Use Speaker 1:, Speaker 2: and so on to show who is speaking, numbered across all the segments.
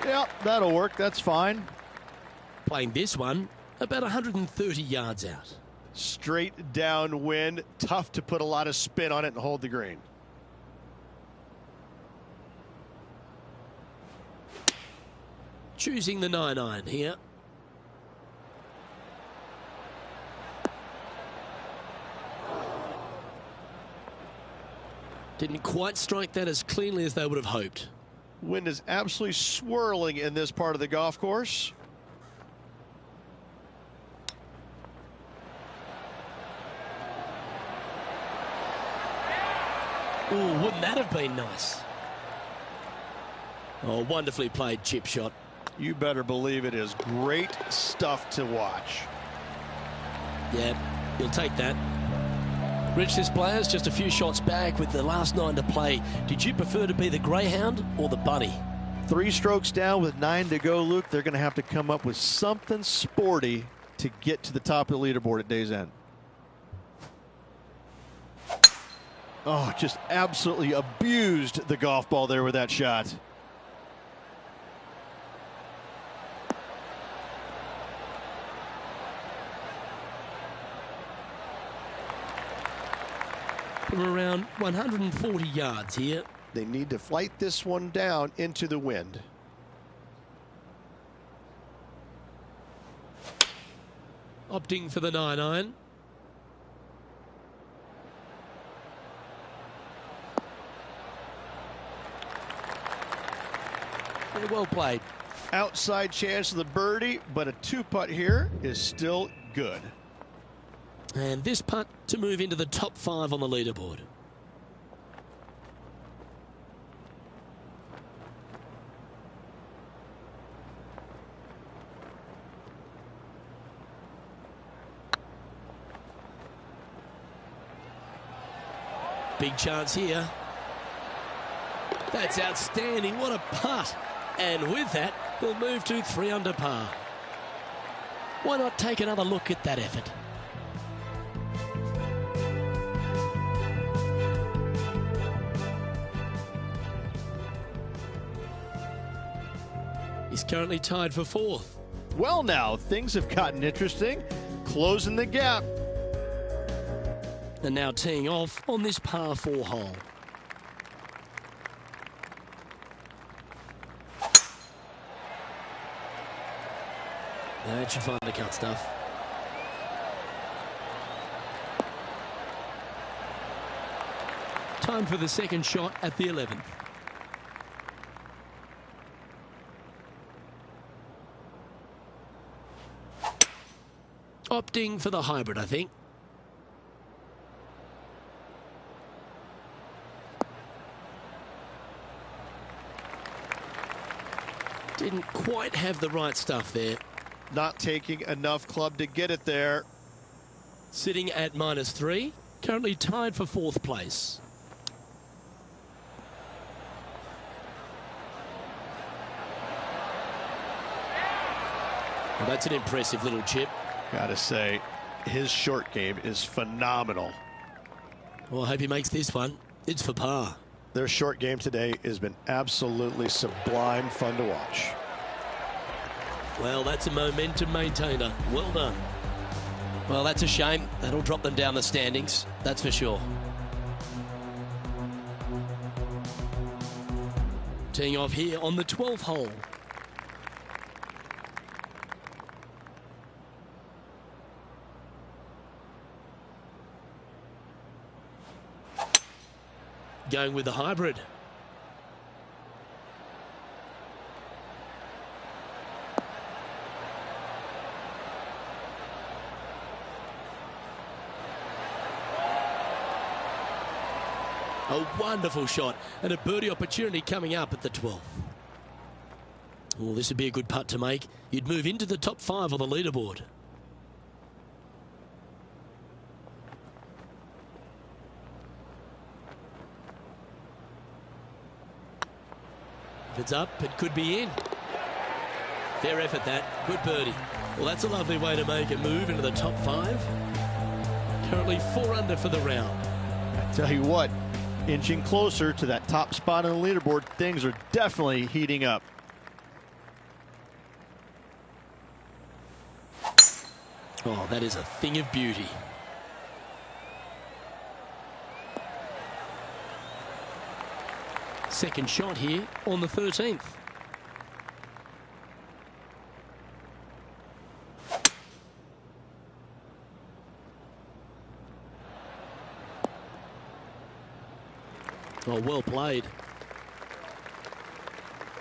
Speaker 1: Yeah, that'll work. That's fine.
Speaker 2: Playing this one about 130 yards out.
Speaker 1: Straight downwind. Tough to put a lot of spin on it and hold the green.
Speaker 2: Choosing the 9-iron here. Didn't quite strike that as cleanly as they would have hoped.
Speaker 1: Wind is absolutely swirling in this part of the golf course.
Speaker 2: Oh, wouldn't that have been nice? Oh, wonderfully played chip shot.
Speaker 1: You better believe it is great stuff to watch.
Speaker 2: Yeah, you'll take that. Rich, this player's just a few shots back with the last 9 to play. Did you prefer to be the greyhound or the bunny?
Speaker 1: 3 strokes down with 9 to go, Luke. They're going to have to come up with something sporty to get to the top of the leaderboard at day's end. Oh, just absolutely abused the golf ball there with that shot.
Speaker 2: From around 140 yards here.
Speaker 1: They need to flight this one down into the wind.
Speaker 2: Opting for the 9-iron. Very well played.
Speaker 1: Outside chance of the birdie, but a 2-putt here is still good.
Speaker 2: And this putt to move into the top 5 on the leaderboard. Big chance here. That's outstanding. What a putt. And with that, he'll move to 3 under par. Why not take another look at that effort? He's currently tied for 4th.
Speaker 1: Well, now things have gotten interesting. Closing the gap.
Speaker 2: And now teeing off on this par 4 hole. That should find the cut stuff. Time for the second shot at the 11th. Opting for the hybrid, I think. Didn't quite have the right stuff there.
Speaker 1: Not taking enough club to get it there.
Speaker 2: Sitting at -3, currently tied for 4th place. Well, that's an impressive little chip.
Speaker 1: Gotta say, his short game is phenomenal.
Speaker 2: Well, I hope he makes this one. It's for par.
Speaker 1: Their short game today has been absolutely sublime fun to watch.
Speaker 2: Well, that's a momentum maintainer. Well done. Well, that's a shame. That'll drop them down the standings, that's for sure. Teeing off here on the 12th hole. Going with the hybrid. A wonderful shot and a birdie opportunity coming up at the 12th. Oh, this would be a good putt to make. You'd move into the top 5 on the leaderboard. If it's up, it could be in. Fair effort, that. Good birdie. Well, that's a lovely way to make a move into the top 5. Currently 4 under for the round.
Speaker 1: I tell you what, inching closer to that top spot on the leaderboard, things are definitely heating up.
Speaker 2: Oh, that is a thing of beauty. Second shot here on the 13th. Oh, well played.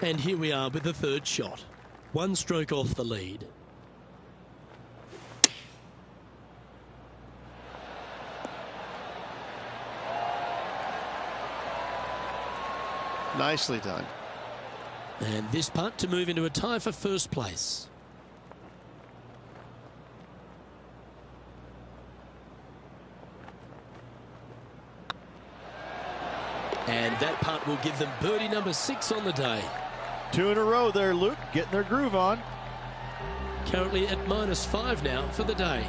Speaker 2: And here we are with the third shot. One stroke off the lead.
Speaker 1: Nicely done.
Speaker 2: And this putt to move into a tie for first place. And that putt will give them birdie number 6 on the day.
Speaker 1: 2 in a row there, Luke, getting their groove on.
Speaker 2: Currently at -5 now for the day.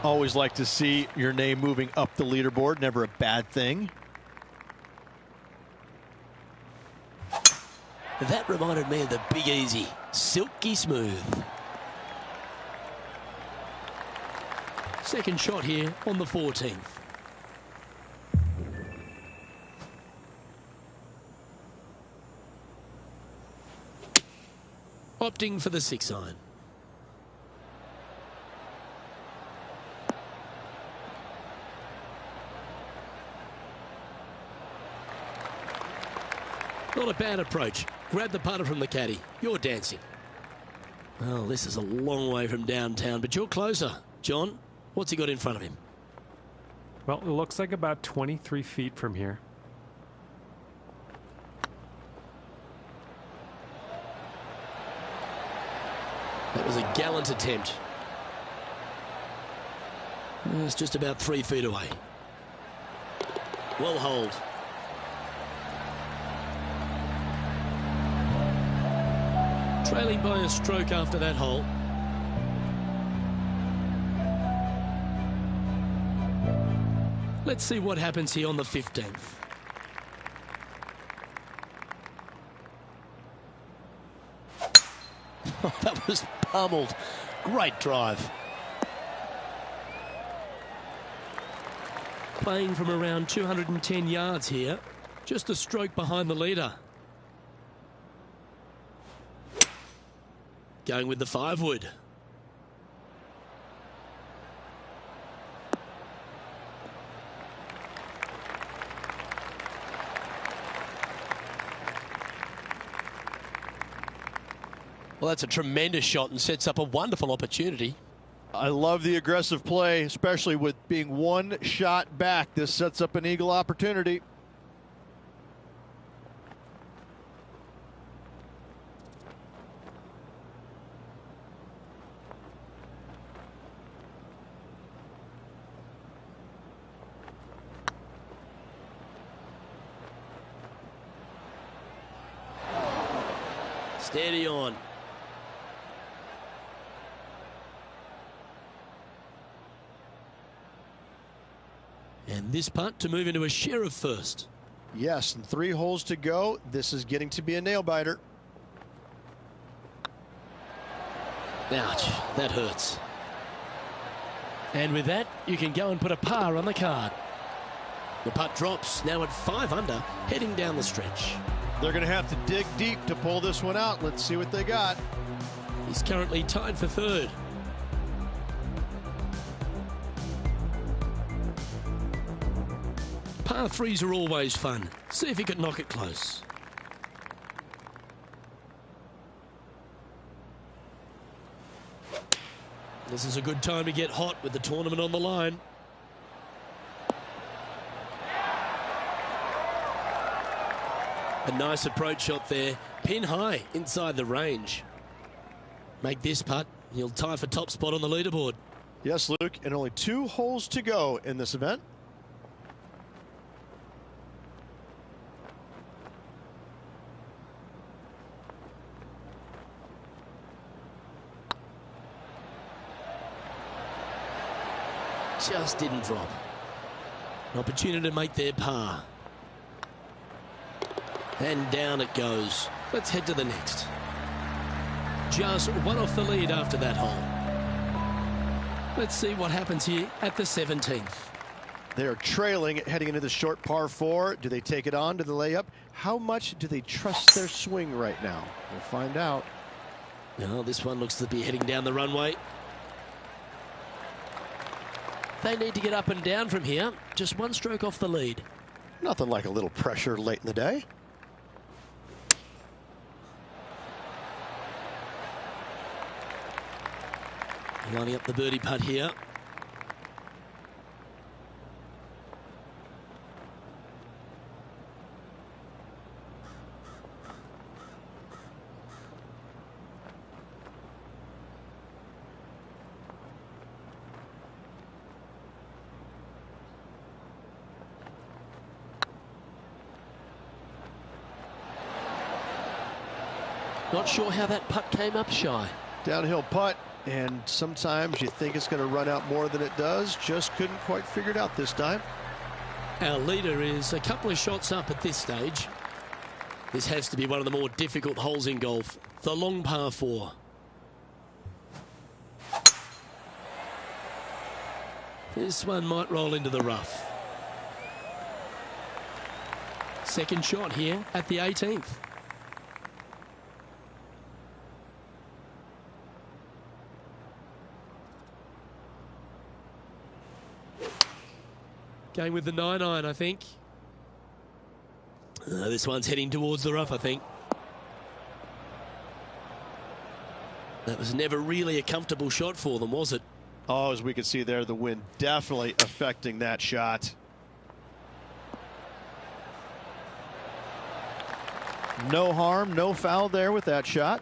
Speaker 1: Always like to see your name moving up the leaderboard. Never a bad thing.
Speaker 2: That reminded me of the Big Easy. Silky smooth. Second shot here on the 14th. Opting for the 6-iron. Not a bad approach. Grab the putter from the caddy. You're dancing. Well, this is a long way from downtown, but you're closer. John, what's he got in front of him?
Speaker 3: Well, it looks like about 23 feet from here.
Speaker 2: That was a gallant attempt. It's just about 3 feet away. Well holed. Trailing by a stroke after that hole. Let's see what happens here on the 15th. Oh, that was pummeled. Great drive. Playing from around 210 yards here. Just a stroke behind the leader. Going with the 5-wood. Well, that's a tremendous shot and sets up a wonderful opportunity.
Speaker 1: I love the aggressive play, especially with being one shot back. This sets up an eagle opportunity.
Speaker 2: Steady on. And this putt to move into a share of first.
Speaker 1: Yes, and 3 holes to go. This is getting to be a nail-biter.
Speaker 2: Ouch, that hurts. And with that, you can go and put a par on the card. The putt drops, now at 5 under, heading down the stretch.
Speaker 1: They're going to have to dig deep to pull this one out. Let's see what they got.
Speaker 2: He's currently tied for third. Par 3s are always fun. See if he can knock it close. This is a good time to get hot with the tournament on the line. A nice approach shot there. Pin high inside the range. Make this putt, he'll tie for top spot on the leaderboard.
Speaker 1: Yes, Luke, and only 2 holes to go in this event.
Speaker 2: Just didn't drop. An opportunity to make their par. And down it goes. Let's head to the next. Just one off the lead after that hole. Let's see what happens here at the 17th.
Speaker 1: They're trailing heading into the short par 4. Do they take it on to the layup? How much do they trust their swing right now? We'll find out.
Speaker 2: Well, this one looks to be heading down the runway. They need to get up and down from here. Just one stroke off the lead.
Speaker 1: Nothing like a little pressure late in the day.
Speaker 2: Lining up the birdie putt here. Not sure how that putt came up shy.
Speaker 1: Downhill putt, and sometimes you think it's going to run out more than it does. Just couldn't quite figure it out this time.
Speaker 2: Our leader is a couple of shots up at this stage. This has to be one of the more difficult holes in golf. The long par 4. This one might roll into the rough. Second shot here at the 18th. Going with the 9-iron, I think. This one's heading towards the rough, I think. That was never really a comfortable shot for them, was it?
Speaker 1: Oh, as we can see there, the wind definitely affecting that shot. No harm, no foul there with that shot.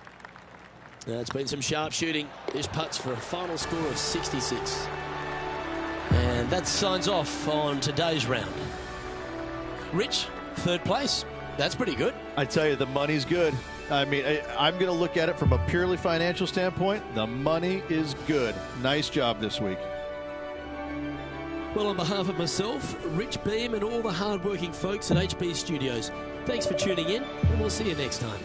Speaker 2: It's been some sharp shooting. This putt's for a final score of 66. And that signs off on today's round. Rich, third place. That's pretty good.
Speaker 1: I tell you, the money's good. I mean, I'm going to look at it from a purely financial standpoint. The money is good. Nice job this week.
Speaker 2: Well, on behalf of myself, Rich Beam, and all the hard-working folks at HB Studios, thanks for tuning in, and we'll see you next time.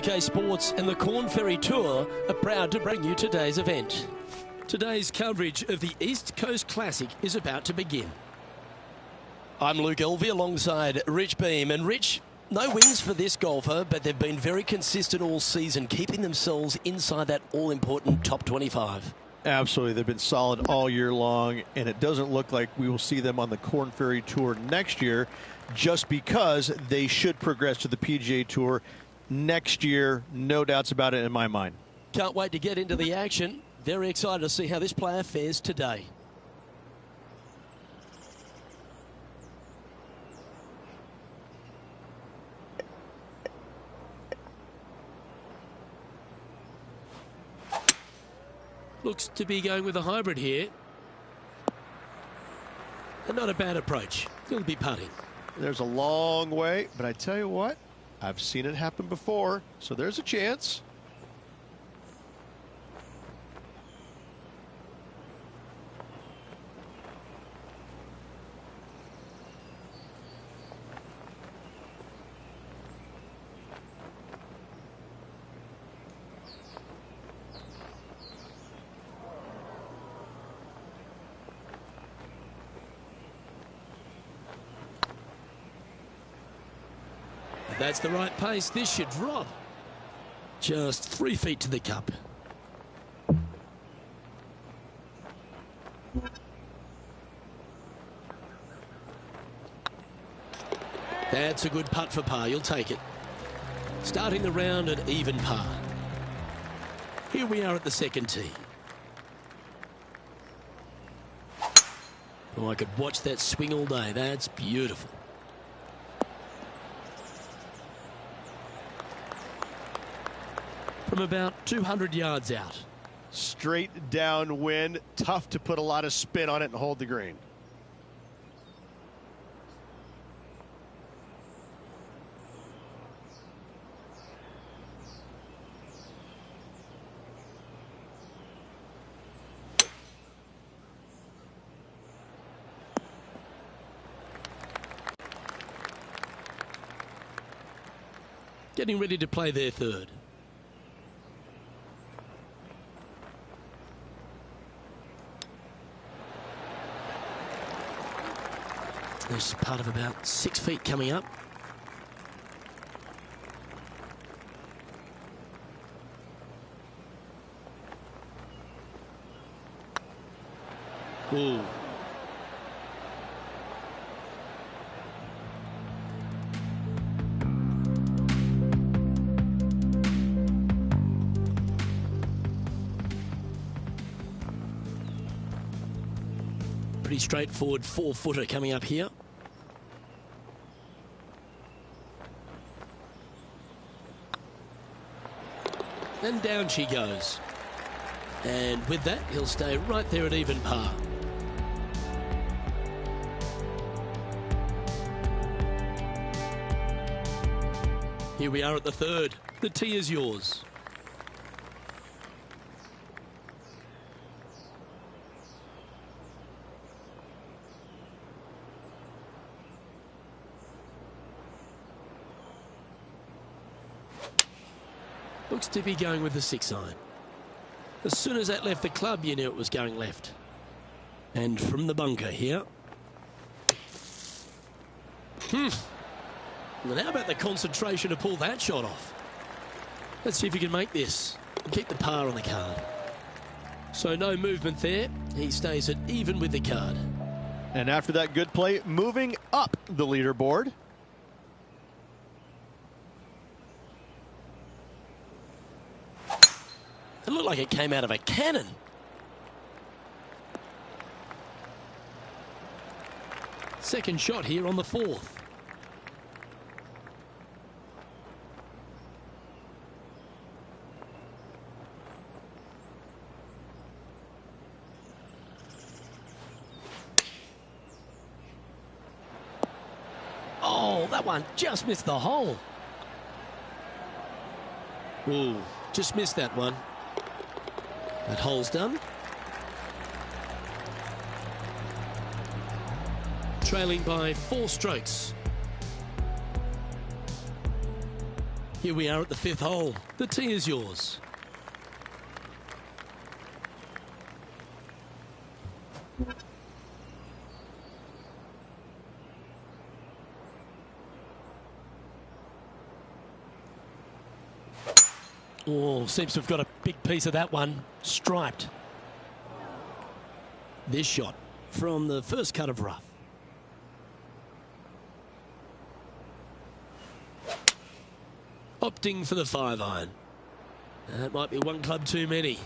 Speaker 2: UK Sports and the Corn Ferry Tour are proud to bring you today's event. Today's coverage of the East Coast Classic is about to begin. I'm Luke Elvey alongside Rich Beam. And Rich, no wins for this golfer, but they've been very consistent all season, keeping themselves inside that all-important top 25.
Speaker 1: Absolutely. They've been solid all year long, and it doesn't look like we will see them on the Corn Ferry Tour next year, just because they should progress to the PGA Tour next year. No doubts about it in my mind.
Speaker 2: Can't wait to get into the action. Very excited to see how this player fares today. Looks to be going with a hybrid here. And not a bad approach. He'll be putting.
Speaker 1: There's a long way, but I tell you what, I've seen it happen before, so there's a chance.
Speaker 2: That's the right pace. This should drop. Just 3 feet to the cup. That's a good putt for par. You'll take it. Starting the round at even par. Here we are at the second tee. Oh, I could watch that swing all day. That's beautiful. From about 200 yards out.
Speaker 1: Straight downwind, tough to put a lot of spin on it and hold the green.
Speaker 2: Getting ready to play their third. There's part of about 6 feet coming up. Ooh. Pretty straightforward 4-footer coming up here. And down she goes. And with that, he'll stay right there at even par. Here we are at the third. The tee is yours. Looks to be going with the 6-iron. As soon as that left the club, you knew it was going left. And from the bunker here. And how about the concentration to pull that shot off? Let's see if he can make this and keep the par on the card. So no movement there. He stays at even with the card.
Speaker 1: And after that good play, moving up the leaderboard.
Speaker 2: It looked like it came out of a cannon. Second shot here on the fourth. Oh, that one just missed the hole. Ooh, just missed that one. That hole's done. Trailing by 4 strokes. Here we are at the 5th hole. The tee is yours. Oh, seems to have got a big piece of that one. Striped. This shot from the first cut of rough. Opting for the 5-iron. That might be one club too many.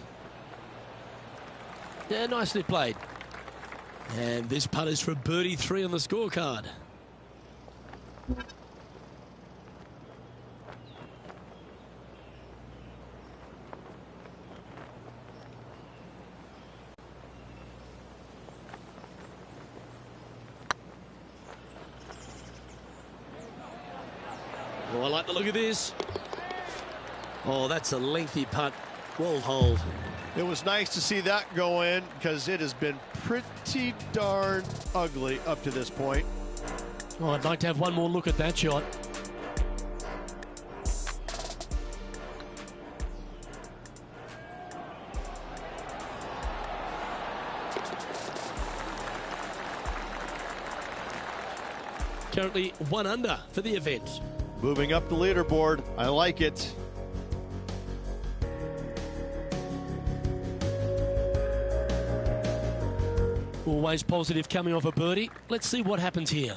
Speaker 2: Yeah, nicely played. And this putt is for birdie 3 on the scorecard. Oh, I like the look of this. Oh, that's a lengthy putt. Well hold.
Speaker 1: It was nice to see that go in because it has been pretty darn ugly up to this point.
Speaker 2: Oh, I'd like to have one more look at that shot. Currently 1 under for the event.
Speaker 1: Moving up the leaderboard. I like it.
Speaker 2: Always positive coming off a birdie. Let's see what happens here.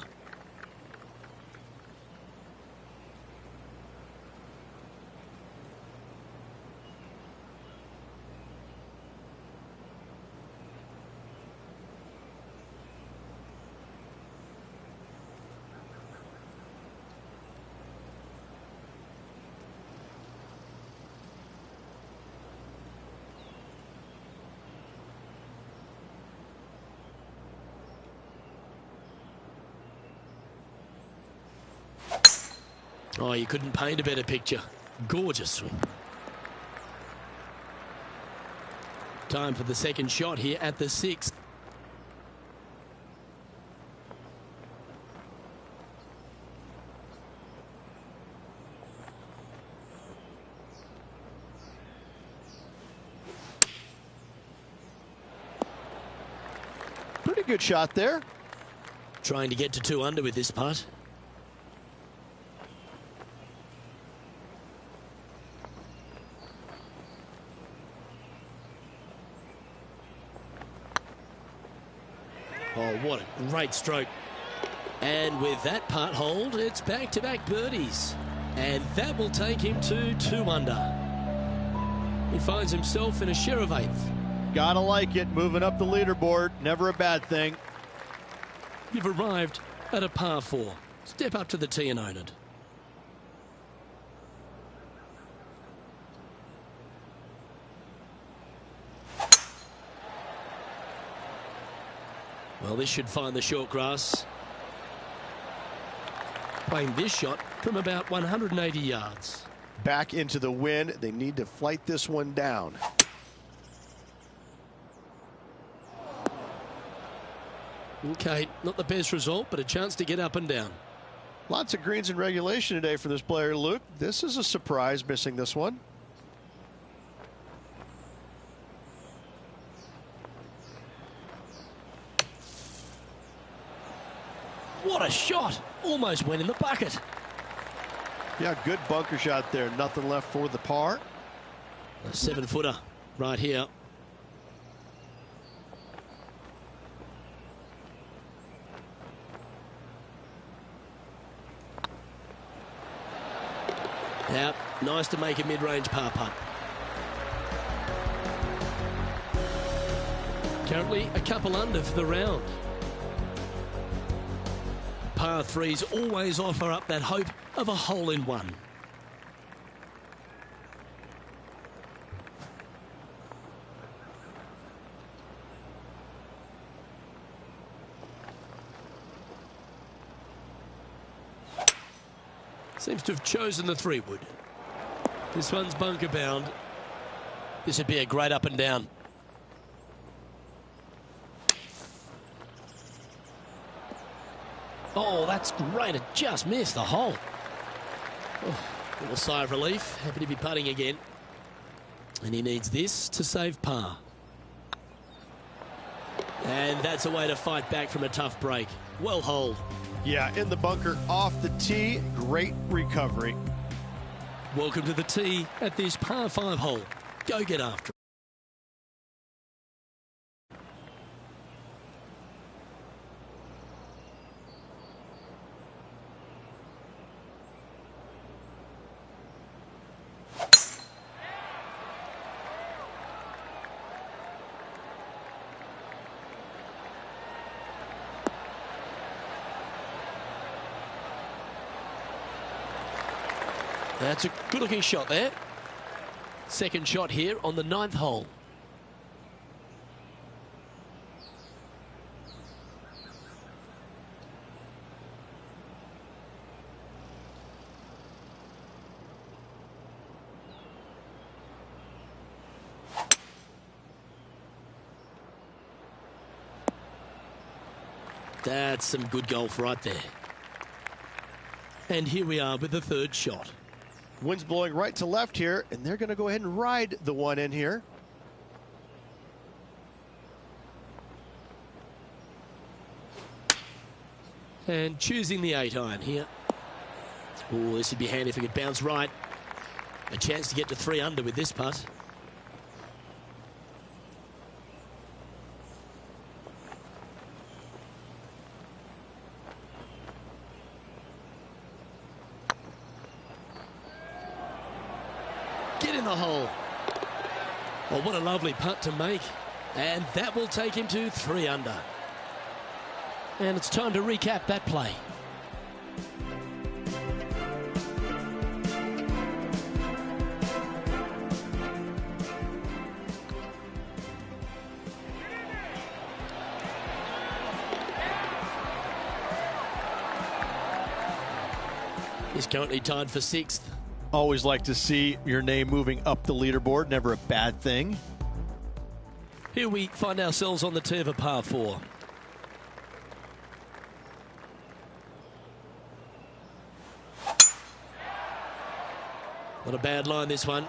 Speaker 2: Oh, you couldn't paint a better picture. Gorgeous swing. Time for the second shot here at the 6th.
Speaker 1: Pretty good shot there.
Speaker 2: Trying to get to 2 under with this putt. Oh, what a great stroke. And with that putt hold, it's back-to-back birdies. And that will take him to 2 under. He finds himself in a share of 8th.
Speaker 1: Gotta like it. Moving up the leaderboard. Never a bad thing.
Speaker 2: You've arrived at a par 4. Step up to the tee and own it. Well, this should find the short grass. Playing this shot from about 180 yards.
Speaker 1: Back into the wind. They need to flight this one down.
Speaker 2: Okay, not the best result, but a chance to get up and down.
Speaker 1: Lots of greens in regulation today for this player, Luke. This is a surprise, missing this one.
Speaker 2: What a shot! Almost went in the bucket.
Speaker 1: Yeah, good bunker shot there. Nothing left for the par.
Speaker 2: A 7-footer right here. Yeah, nice to make a mid-range par putt. Currently a couple under for the round. Par 3s always offer up that hope of a hole-in-one. Seems to have chosen the 3-wood. This one's bunker bound. This would be a great up and down. Oh, that's great. It just missed the hole. Oh. A little sigh of relief. Happy to be putting again. And he needs this to save par. And that's a way to fight back from a tough break. Well holed.
Speaker 1: Yeah, in the bunker off the tee. Great recovery.
Speaker 2: Welcome to the tee at this par 5 hole. Go get after it. That's a good-looking shot there. Second shot here on the 9th hole. That's some good golf right there. And here we are with the third shot.
Speaker 1: Wind's blowing right to left here, and they're going to go ahead and ride the one in here.
Speaker 2: And choosing the 8-iron here. Oh, this would be handy if it could bounce right. A chance to get to 3 under with this putt. Get in the hole. Oh, what a lovely putt to make. And that will take him to 3 under. And it's time to recap that play. He's currently tied for 6th.
Speaker 1: Always like to see your name moving up the leaderboard. Never a bad thing.
Speaker 2: Here we find ourselves on the tee of a par 4. Not a bad line, this one.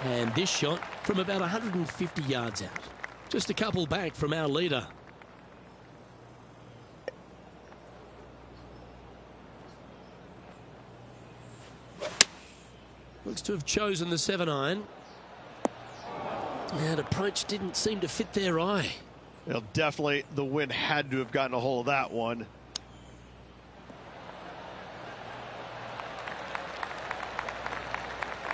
Speaker 2: And this shot from about 150 yards out. Just a couple back from our leader. Looks to have chosen the 7-iron. That approach didn't seem to fit their eye.
Speaker 1: Well, definitely the wind had to have gotten a hold of that one.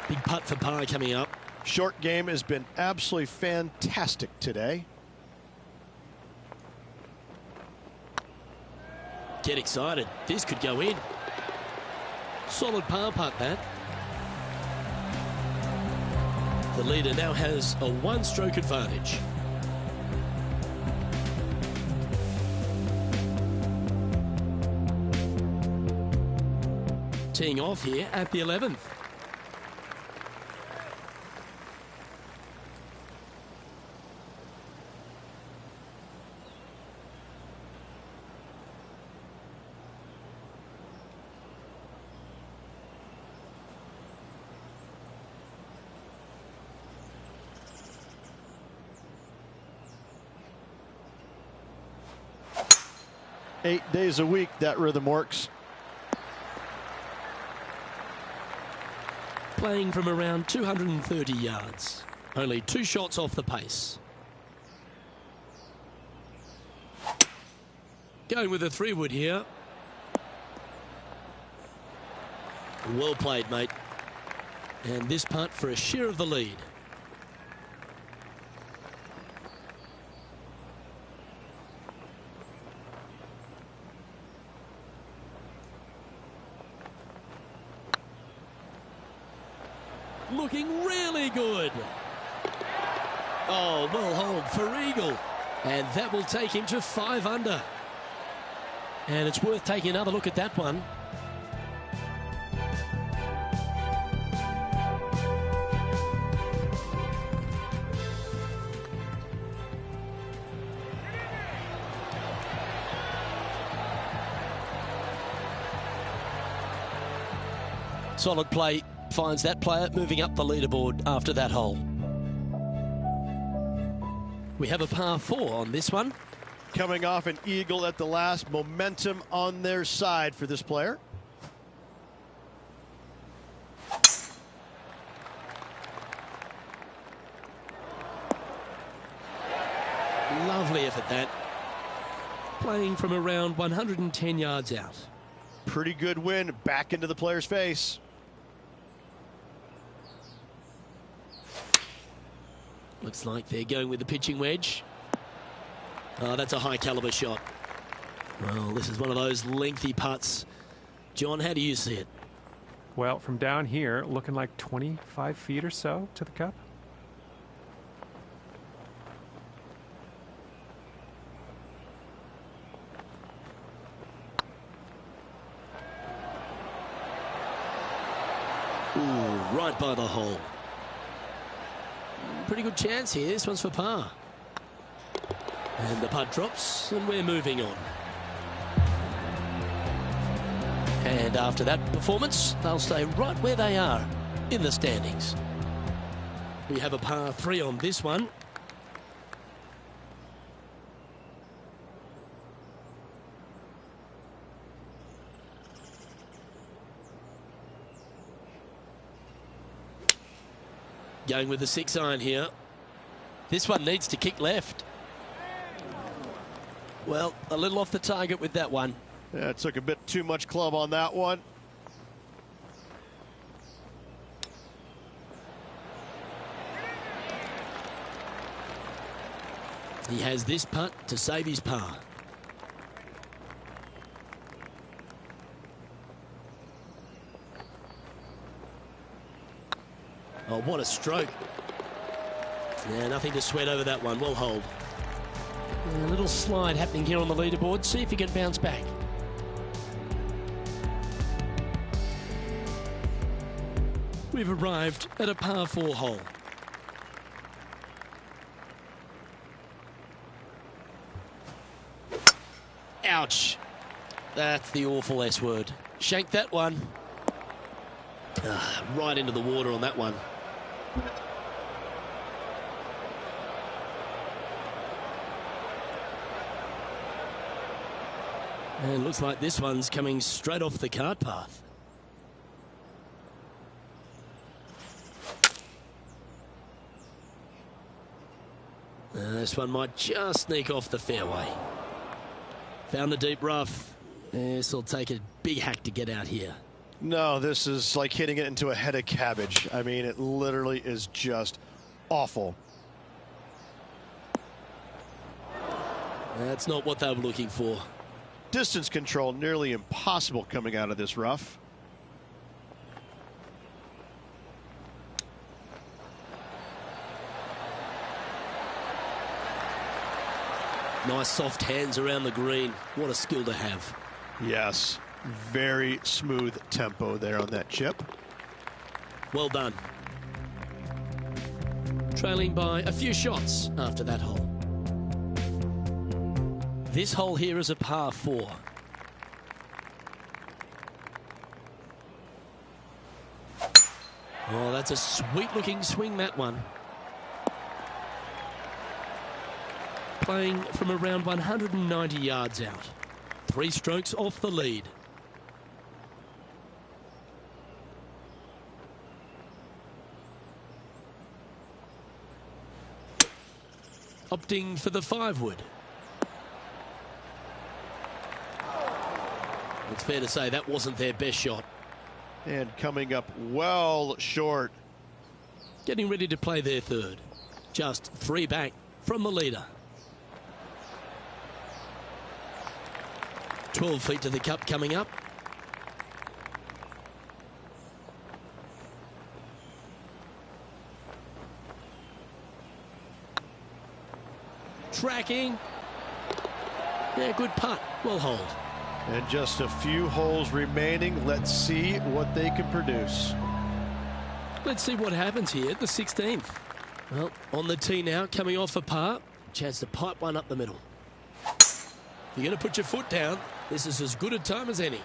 Speaker 2: Big putt for par coming up.
Speaker 1: Short game has been absolutely fantastic today.
Speaker 2: Get excited. This could go in. Solid par putt, that. The leader now has a 1-stroke advantage. Teeing off here at the 11th.
Speaker 1: Eight days a week, that rhythm works.
Speaker 2: Playing from around 230 yards. Only 2 shots off the pace. Going with a 3-wood here. Well played, mate. And this putt for a share of the lead. Looking really good. Oh, well holed for eagle. And that will take him to 5 under. And it's worth taking another look at that one. Solid play finds that player moving up the leaderboard after that hole. We have a par 4 on this one.
Speaker 1: Coming off an eagle at the last, momentum on their side for this player.
Speaker 2: Lovely effort that. Playing from around 110 yards out.
Speaker 1: Pretty good win back into the player's face.
Speaker 2: Looks like they're going with the pitching wedge. Oh, that's a high caliber shot. Well, this is one of those lengthy putts. John, how do you see it?
Speaker 3: Well, from down here, looking like 25 feet or so to the cup.
Speaker 2: Ooh, right by the hole. Pretty good chance here. This one's for par. And the putt drops, and we're moving on. And after that performance, they'll stay right where they are in the standings. We have a par 3 on this one. Going with the 6-iron here. This one needs to kick left. Well, a little off the target with that one.
Speaker 1: Yeah, it took a bit too much club on that one.
Speaker 2: He has this putt to save his par. Oh, what a stroke. Yeah, nothing to sweat over that one. We'll hold. A little slide happening here on the leaderboard. See if he can bounce back. We've arrived at a par 4 hole. Ouch. That's the awful S word. Shank that one. Right into the water on that one. And it looks like this one's coming straight off the cart path. This one might just sneak off the fairway. Found the deep rough. This will take a big hack to get out here.
Speaker 1: No, this is like hitting it into a head of cabbage. I mean, it literally is just awful.
Speaker 2: That's not what they were looking for.
Speaker 1: Distance control nearly impossible coming out of this rough.
Speaker 2: Nice soft hands around the green. What a skill to have.
Speaker 1: Yes, very smooth tempo there on that chip.
Speaker 2: Well done. Trailing by a few shots after that hole. This hole here is a par 4. Oh, that's a sweet-looking swing, that one. Playing from around 190 yards out. 3 strokes off the lead. Opting for the 5-wood. It's fair to say that wasn't their best shot.
Speaker 1: And coming up well short.
Speaker 2: Getting ready to play their 3rd. Just 3 back from the leader. 12 feet to the cup coming up. Tracking. Yeah, good putt. Well hold.
Speaker 1: And just a few holes remaining. Let's see what they can produce.
Speaker 2: Let's see what happens here at the 16th. Well, on the tee now, coming off a par. Chance to pipe one up the middle. You're going to put your foot down. This is as good a time as any.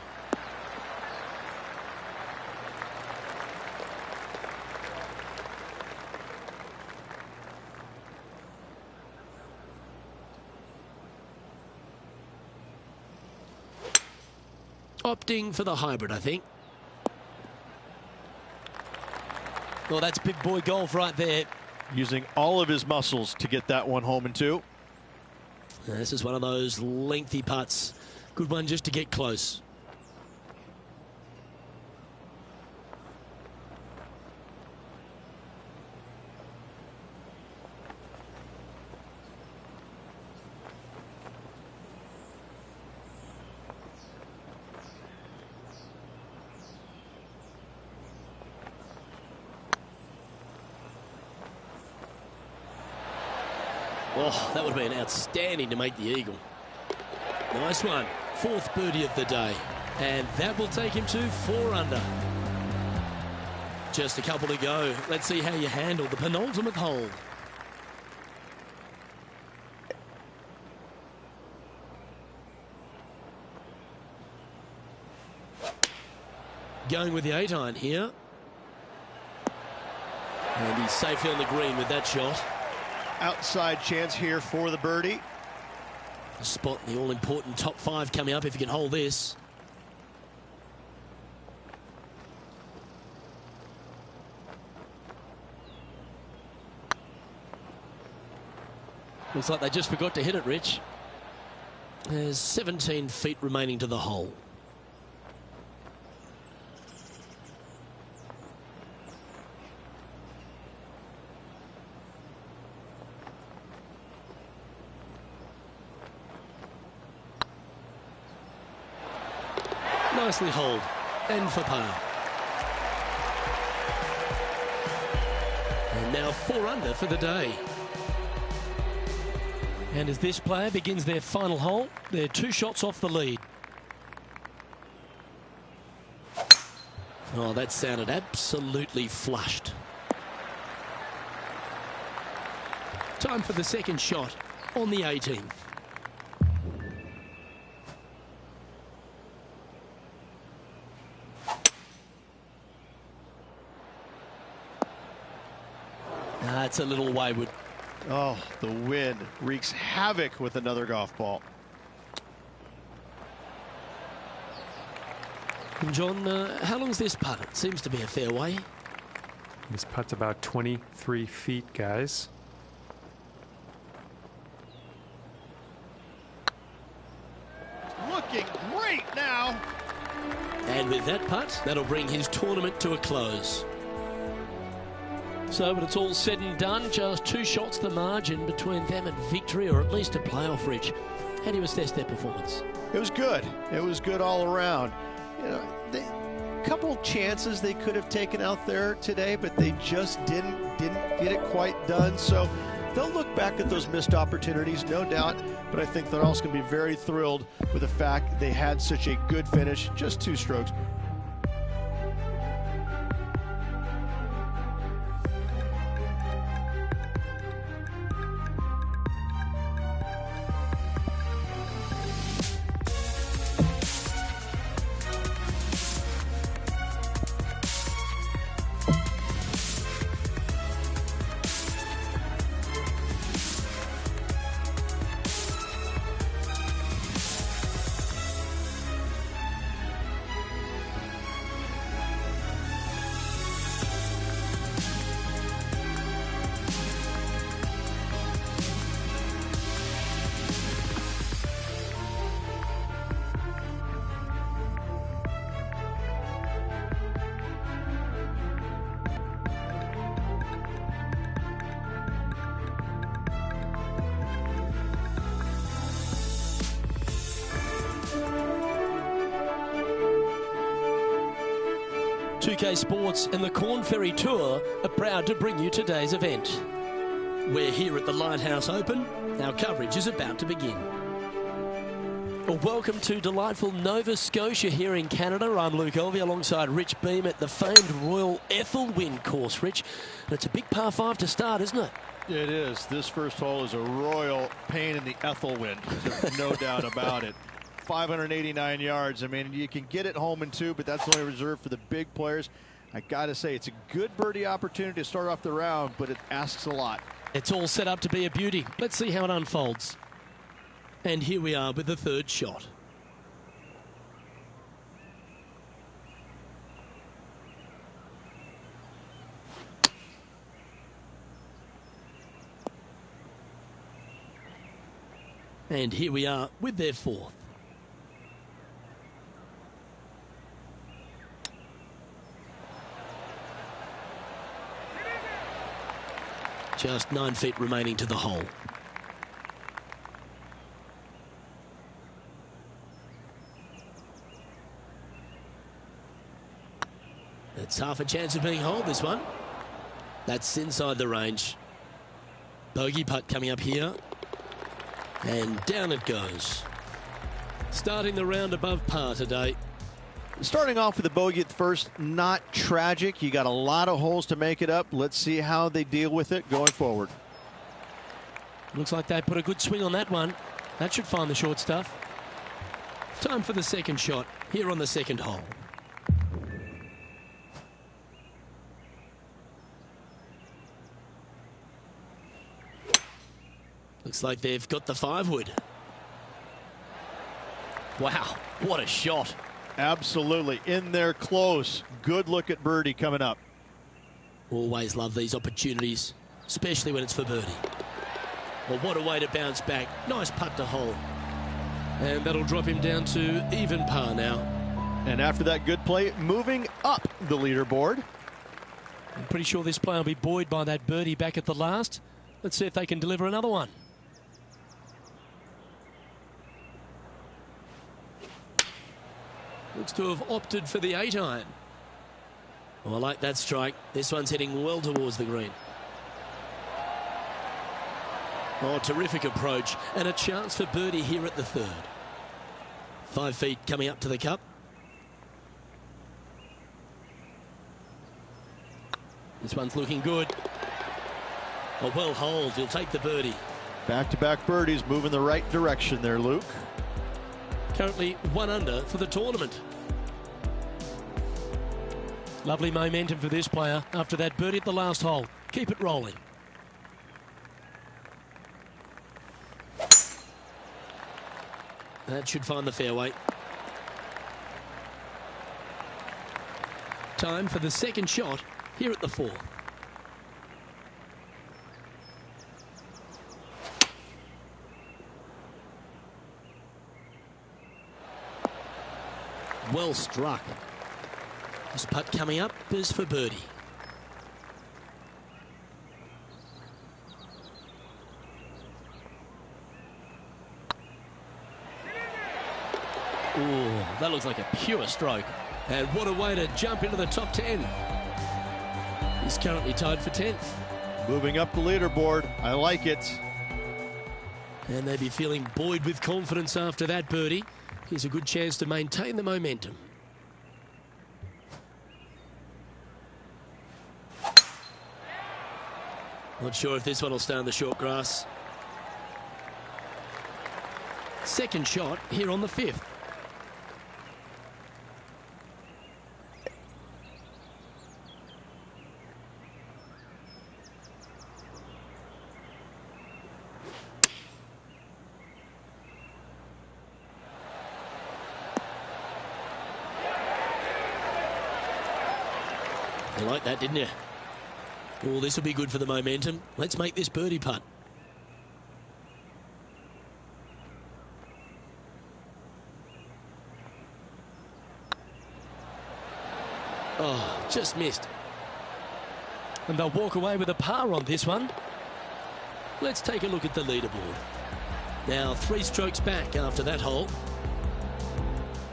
Speaker 2: Opting for the hybrid, I think. Well, that's big boy golf right there.
Speaker 1: Using all of his muscles to get that one home and two.
Speaker 2: This is one of those lengthy putts. Good one just to get close. Oh, that would have been outstanding to make the eagle. Nice one. Fourth birdie of the day. And that will take him to 4 under. Just a couple to go. Let's see how you handle the penultimate hole. Going with the 8-iron here. And he's safely on the green with that shot.
Speaker 1: Outside chance here for the birdie.
Speaker 2: A spot in the all-important top 5 coming up if you can hold this. Looks like they just forgot to hit it, Rich. There's 17 feet remaining to the hole. Nicely holed and for par. And now 4 under for the day. And as this player begins their final hole, they're 2 shots off the lead. Oh, that sounded absolutely flushed. Time for the second shot on the 18th. That's a little wayward.
Speaker 1: Oh, the wind wreaks havoc with another golf ball.
Speaker 2: And John, how long's this putt? It seems to be a fair way.
Speaker 3: This putt's about 23 feet, guys.
Speaker 1: Looking great now.
Speaker 2: And with that putt, that'll bring his tournament to a close. So, when it's all said and done, just 2 shots the margin between them and victory, or at least a playoff, Rich. How do you assess their performance?
Speaker 1: It was good. It was good all around. You know, a couple chances they could have taken out there today, but they just didn't get it quite done. So they'll look back at those missed opportunities, no doubt. But I think they're also going to be very thrilled with the fact they had such a good finish, just 2 strokes.
Speaker 2: UK Sports and the Corn Ferry Tour are proud to bring you today's event. We're here at the Lighthouse Open. Our coverage is about to begin. Well, welcome to delightful Nova Scotia here in Canada. I'm Luke Elvey alongside Rich Beam at the famed Royal Ethelwyn course, Rich. And it's a big par 5 to start, isn't it?
Speaker 1: It is. This first hole is a royal pain in the Ethelwyn. There's no doubt about it. 589 yards. I mean, you can get it home and 2, but that's only reserved for the big players. I got to say, it's a good birdie opportunity to start off the round, but it asks a lot.
Speaker 2: It's all set up to be a beauty. Let's see how it unfolds. And here we are with the 3rd shot. And here we are with their fourth. Just 9 feet remaining to the hole. It's half a chance of being holed, this one. That's inside the range. Bogey putt coming up here. And down it goes. Starting the round above par today.
Speaker 1: Starting off with a bogey at first, not tragic. You got a lot of holes to make it up. Let's see how they deal with it going forward.
Speaker 2: Looks like they put a good swing on that one. That should find the short stuff. Time for the second shot here on the second hole. Looks like they've got the 5-wood. Wow, what a shot.
Speaker 1: Absolutely. In there close. Good look at birdie coming up.
Speaker 2: Always love these opportunities, especially when it's for birdie. Well, what a way to bounce back. Nice putt to hole. And that'll drop him down to even par now.
Speaker 1: And after that good play, moving up the leaderboard.
Speaker 2: I'm pretty sure this player will be buoyed by that birdie back at the last. Let's see if they can deliver another one. Looks to have opted for the 8-iron. Oh, I like that strike. This one's heading well towards the green. Oh, terrific approach. And a chance for birdie here at the third. 5 feet coming up to the cup. This one's looking good. A well holed. He'll take the birdie.
Speaker 1: Back-to-back birdies moving the right direction there, Luke.
Speaker 2: Currently 1 under for the tournament. Lovely momentum for this player after that birdie at the last hole. Keep it rolling. That should find the fairway. Time for the second shot here at the fourth. Well struck. This putt coming up is for birdie. Ooh, that looks like a pure stroke. And what a way to jump into the top 10. He's currently tied for 10th.
Speaker 1: Moving up the leaderboard. I like it.
Speaker 2: And they'd be feeling buoyed with confidence after that birdie. Here's a good chance to maintain the momentum. Not sure if this one will stay on the short grass. Second shot here on the fifth. You like that, didn't you? Oh, this will be good for the momentum. Let's make this birdie putt. Oh, just missed. And they'll walk away with a par on this one. Let's take a look at the leaderboard. Now 3 strokes back after that hole.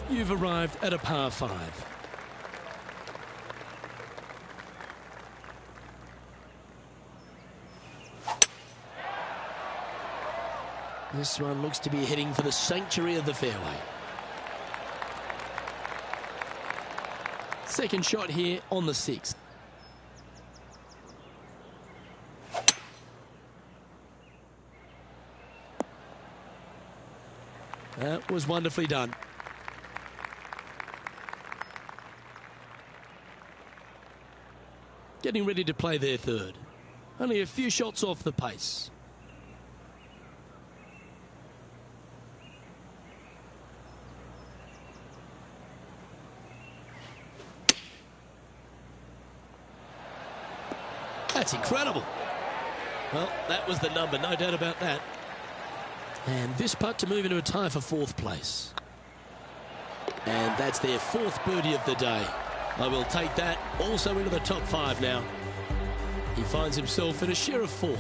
Speaker 2: You've arrived at a par 5. This one looks to be heading for the sanctuary of the fairway. Second shot here on the 6th. That was wonderfully done. Getting ready to play their third. Only a few shots off the pace. That's incredible. Well, that was the number, no doubt about that. And this putt to move into a tie for 4th place. And that's their 4th birdie of the day. I will take that also into the top 5 now. He finds himself in a share of 4th.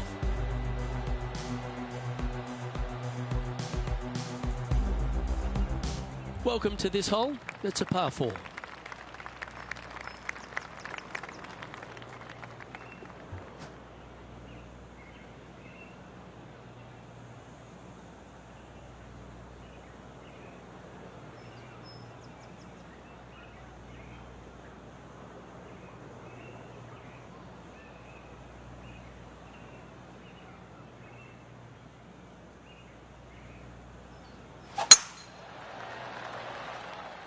Speaker 2: Welcome to this hole. It's a par 4.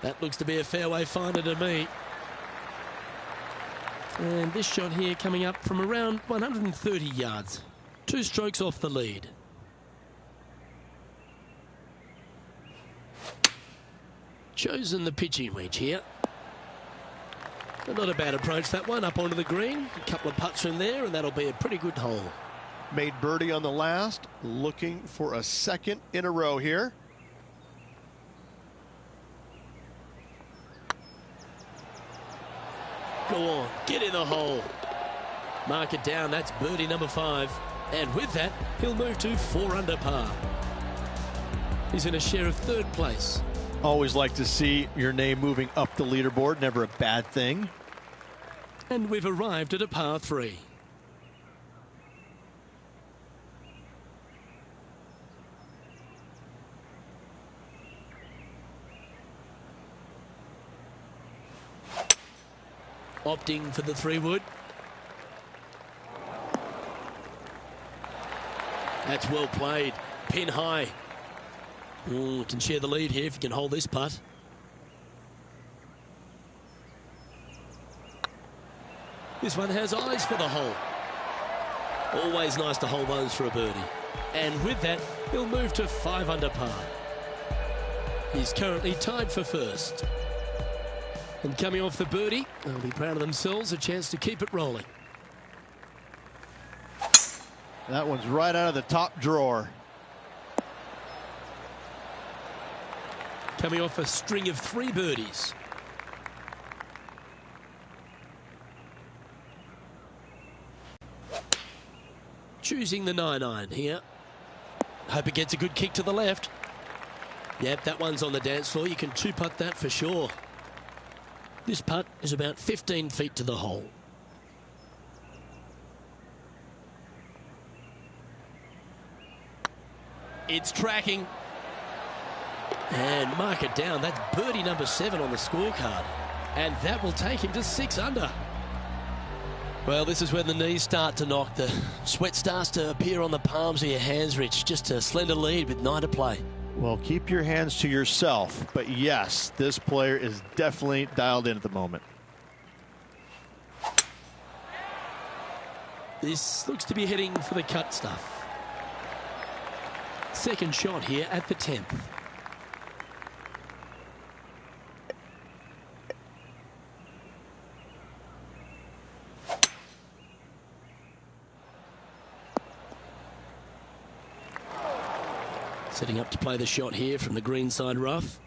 Speaker 2: That looks to be a fairway finder to me. And this shot here coming up from around 130 yards. 2 strokes off the lead. Chosen the pitching wedge here. But not a bad approach, that one, up onto the green. A couple of putts from there, and that'll be a pretty good hole.
Speaker 1: Made birdie on the last, looking for a 2nd in a row here.
Speaker 2: Go on, get in the hole. Mark it down, that's birdie number 5. And with that, he'll move to 4 under par. He's in a share of 3rd place.
Speaker 1: Always like to see your name moving up the leaderboard, never a bad thing.
Speaker 2: And we've arrived at a par 3. Opting for the 3-wood. That's well played. Pin high. Can share the lead here if you can hold this putt. This one has eyes for the hole. Always nice to hold those for a birdie. And with that, he'll move to 5 under par. He's currently tied for 1st. And coming off the birdie, they'll be proud of themselves, a chance to keep it rolling.
Speaker 1: That one's right out of the top drawer.
Speaker 2: Coming off a string of 3 birdies. Choosing the 9-iron here. Hope it gets a good kick to the left. Yep, that one's on the dance floor. You can 2-putt that for sure. This putt is about 15 feet to the hole. It's tracking. And mark it down. That's birdie number 7 on the scorecard. And that will take him to 6 under. Well, this is when the knees start to knock. The sweat starts to appear on the palms of your hands, Rich. Just a slender lead with 9 to play.
Speaker 1: Well, keep your hands to yourself. But yes, this player is definitely dialed in at the moment.
Speaker 2: This looks to be heading for the cut stuff. Second shot here at the 10th. Setting up to play the shot here from the green side rough.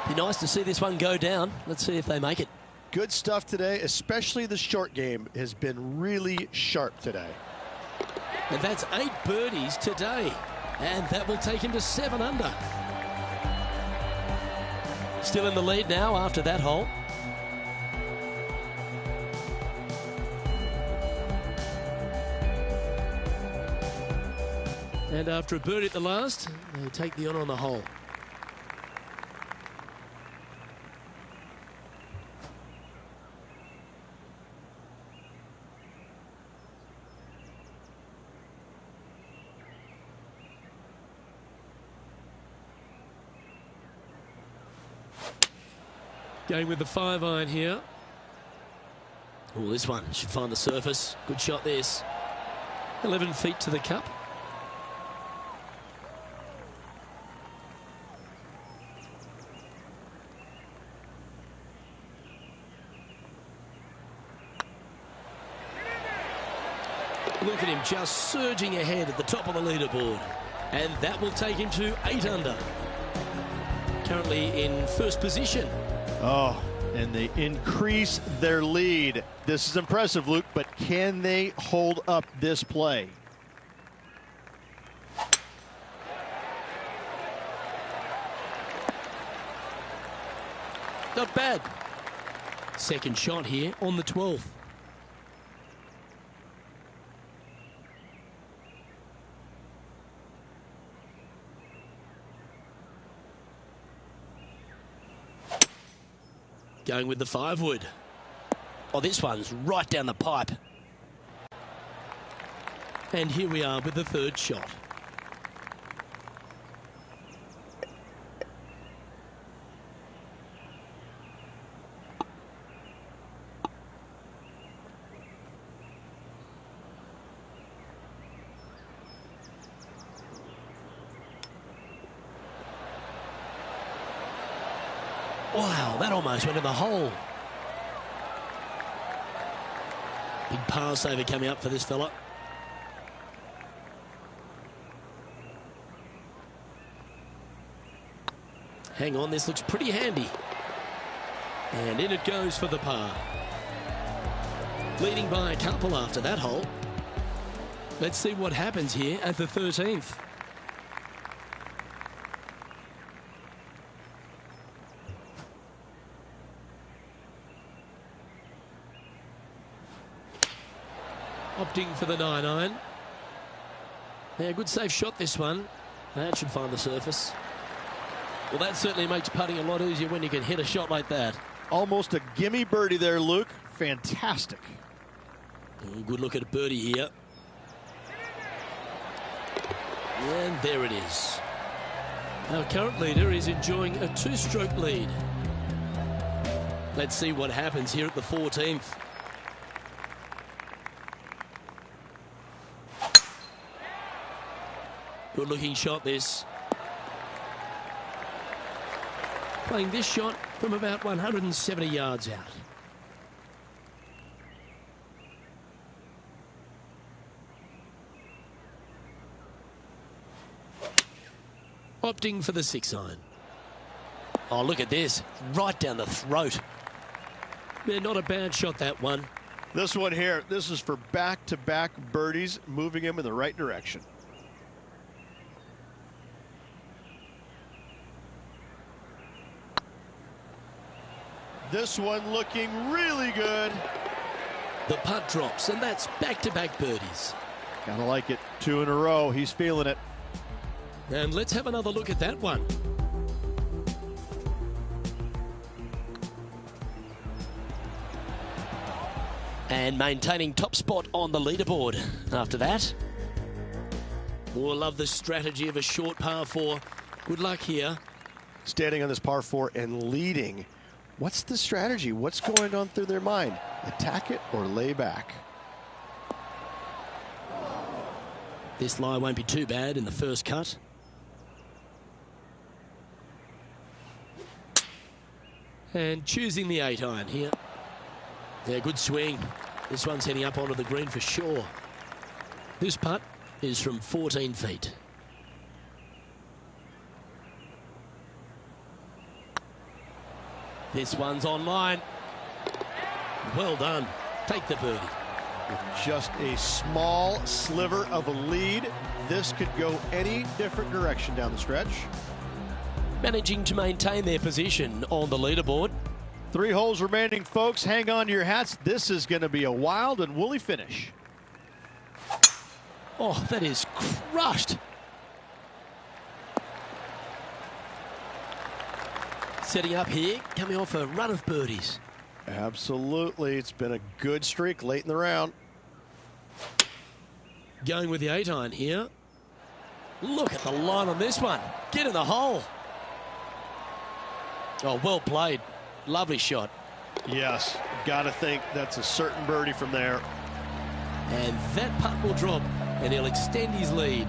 Speaker 2: Be nice to see this one go down. Let's see if they make it.
Speaker 1: Good stuff today, especially the short game has been really sharp today.
Speaker 2: And that's 8 birdies today. And that will take him to 7 under. Still in the lead now after that hole. And after a birdie at the last, they take the honour on the hole. Going with the 5-iron here. Oh, this one should find the surface. Good shot this. 11 feet to the cup. Look at him just surging ahead at the top of the leaderboard. And that will take him to 8 under. Currently in first position.
Speaker 1: Oh, and they increase their lead. This is impressive, Luke, but can they hold up this play?
Speaker 2: Not bad. Second shot here on the 12th. Going with the 5-wood. Oh, this one's right down the pipe. And here we are with the third shot. Wow, that almost went in the hole. Big pass over coming up for this fella. Hang on, this looks pretty handy. And in it goes for the par. Leading by a couple after that hole. Let's see what happens here at the 13th. Opting for the 9-iron. Yeah, good safe shot this one. That should find the surface. Well, that certainly makes putting a lot easier when you can hit a shot like that.
Speaker 1: Almost a gimme birdie there, Luke. Fantastic.
Speaker 2: Oh, good look at a birdie here. And there it is. Our current leader is enjoying a 2-stroke lead. Let's see what happens here at the 14th. Good looking shot this. Playing this shot from about 170 yards out. Opting for the 6-iron. Oh, look at this. Right down the throat. Yeah, not a bad shot, that one.
Speaker 1: This one here, this is for back-to-back birdies, moving him in the right direction. This one looking really good.
Speaker 2: The putt drops, and that's back-to-back birdies.
Speaker 1: Gotta like it. 2 in a row. He's feeling it.
Speaker 2: And let's have another look at that one. And maintaining top spot on the leaderboard after that. We'll love the strategy of a short par 4. Good luck here.
Speaker 1: Standing on this par 4 and leading. What's the strategy? What's going on through their mind? Attack it or lay back?
Speaker 2: This lie won't be too bad in the first cut. And choosing the 8-iron here. Yeah, good swing. This one's heading up onto the green for sure. This putt is from 14 feet. This one's online. Well done. Take the birdie.
Speaker 1: With just a small sliver of a lead, this could go any different direction down the stretch.
Speaker 2: Managing to maintain their position on the leaderboard.
Speaker 1: 3 holes remaining, folks. Hang on to your hats. This is going to be a wild and woolly finish.
Speaker 2: Oh, that is crushed. Setting up here, coming off a run of birdies.
Speaker 1: Absolutely. It's been a good streak late in the round.
Speaker 2: Going with the 8-iron here. Look at the line on this one. Get in the hole. Oh, well played. Lovely shot.
Speaker 1: Yes, got to think that's a certain birdie from there.
Speaker 2: And that putt will drop, and he'll extend his lead.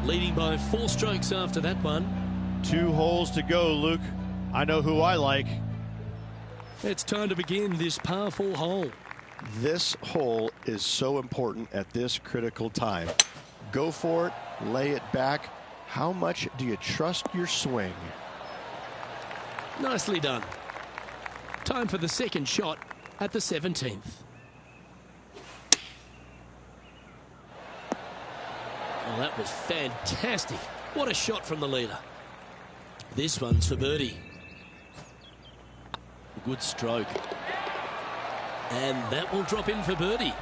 Speaker 2: Leading by 4 strokes after that one.
Speaker 1: 2 holes to go, Luke. I know who I like.
Speaker 2: It's time to begin this par 4 hole.
Speaker 1: This hole is so important at this critical time. Go for it, lay it back. How much do you trust your swing?
Speaker 2: Nicely done. Time for the second shot at the 17th. Oh, that was fantastic. What a shot from the leader. This one's for birdie. Good stroke. And that will drop in for birdie.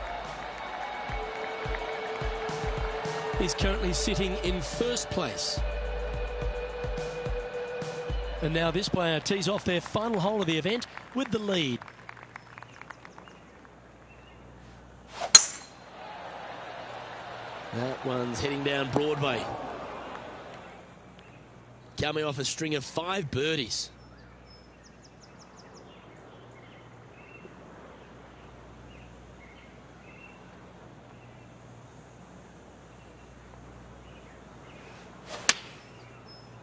Speaker 2: He's currently sitting in first place. And now this player tees off their final hole of the event with the lead. That one's heading down Broadway. Coming off a string of 5 birdies.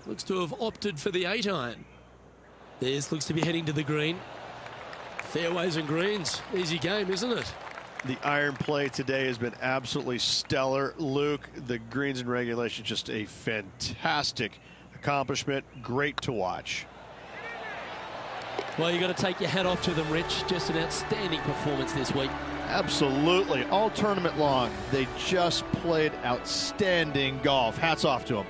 Speaker 2: Looks to have opted for the 8-iron. This looks to be heading to the green. Fairways and greens. Easy game, isn't it?
Speaker 1: The iron play today has been absolutely stellar. Luke, the greens and regulation, just a fantastic accomplishment. Great to watch.
Speaker 2: Well, you've got to take your hat off to them, Rich. Just an outstanding performance this week.
Speaker 1: Absolutely. All tournament long, they just played outstanding golf. Hats off to them.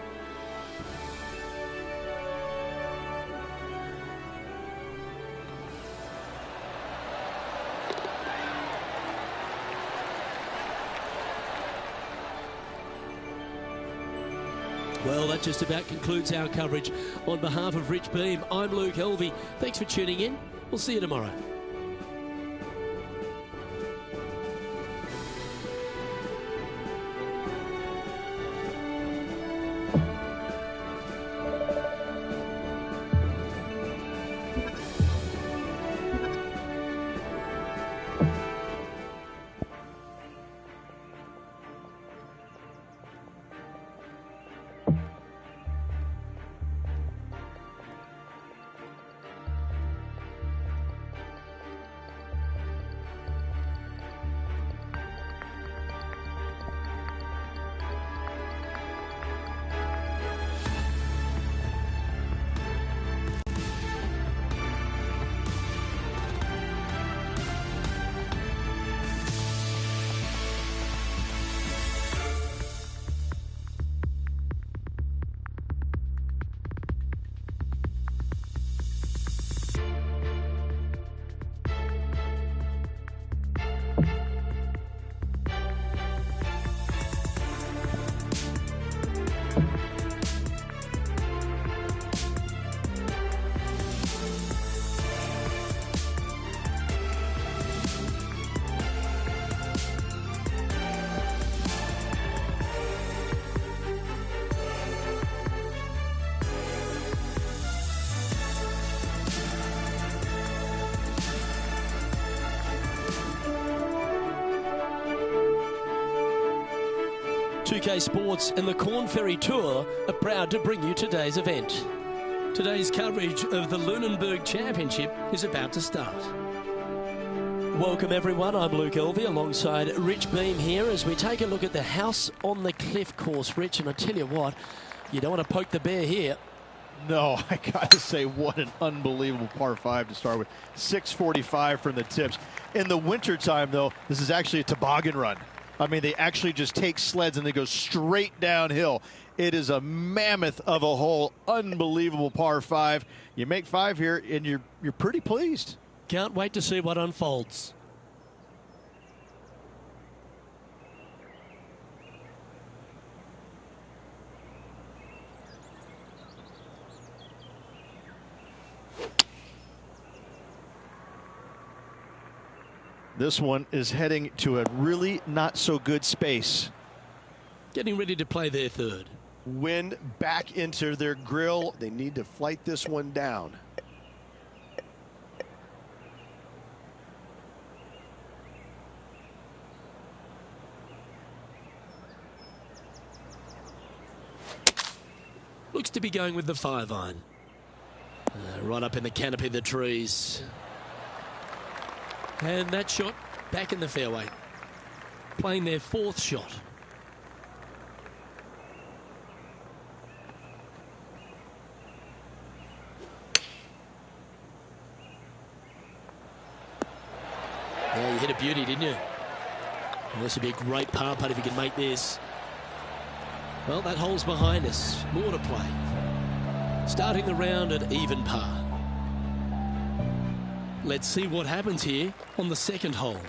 Speaker 2: Well, that just about concludes our coverage. On behalf of Rich Beam, I'm Luke Helvey. Thanks for tuning in. We'll see you tomorrow. UK Sports and the Corn Ferry Tour are proud to bring you today's event. Today's coverage of the Lunenburg Championship is about to start. Welcome everyone, I'm Luke Elvey alongside Rich Beam here as we take a look at the House on the Cliff course, Rich, and I tell you what, you don't want to poke the bear here.
Speaker 1: No, I gotta say, what an unbelievable par 5 to start with. 645 from the tips. In the wintertime, though, this is actually a toboggan run. I mean, they actually just take sleds and they go straight downhill. It is a mammoth of a hole. Unbelievable par 5. You make 5 here, and you're pretty pleased.
Speaker 2: Can't wait to see what unfolds.
Speaker 1: This one is heading to a really not so good space.
Speaker 2: Getting ready to play their third.
Speaker 1: Wind back into their grill. They need to flight this one down.
Speaker 2: Looks to be going with the 5-iron. Right up in the canopy of the trees. And that shot back in the fairway, playing their fourth shot. Yeah, you hit a beauty, didn't you? Well, this would be a great par putt if you can make this. Well, that hole's behind us. More to play. Starting the round at even par. Let's see what happens here on the second hole.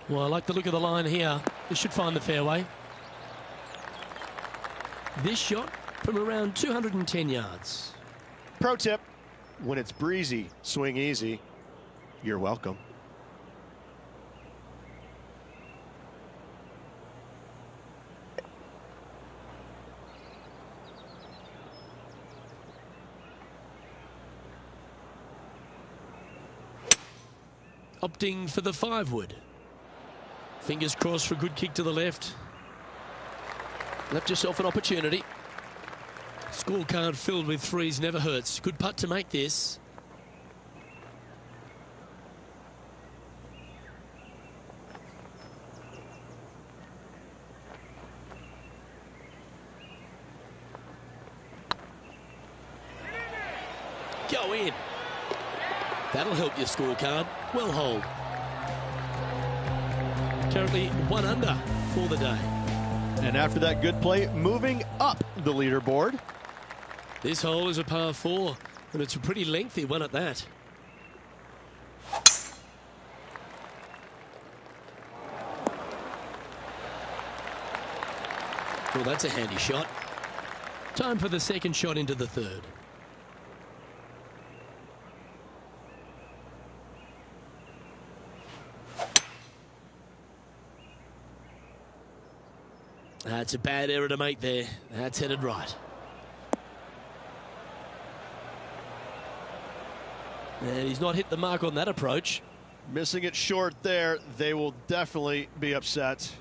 Speaker 2: Well, I like the look of the line here. This should find the fairway. This shot from around 210 yards.
Speaker 1: Pro tip, when it's breezy, swing easy. You're welcome.
Speaker 2: Opting for the 5-wood. Fingers crossed for a good kick to the left. Left yourself an opportunity. Scorecard filled with threes never hurts. Good putt to make this. Go in. That'll help your scorecard. Well hold. Currently 1 under for the day.
Speaker 1: And after that good play, moving up the leaderboard.
Speaker 2: This hole is a par 4, and it's a pretty lengthy one at that. Well, that's a handy shot. Time for the second shot into the third. That's a bad error to make there. That's headed right. And he's not hit the mark on that approach.
Speaker 1: Missing it short there. They will definitely be upset.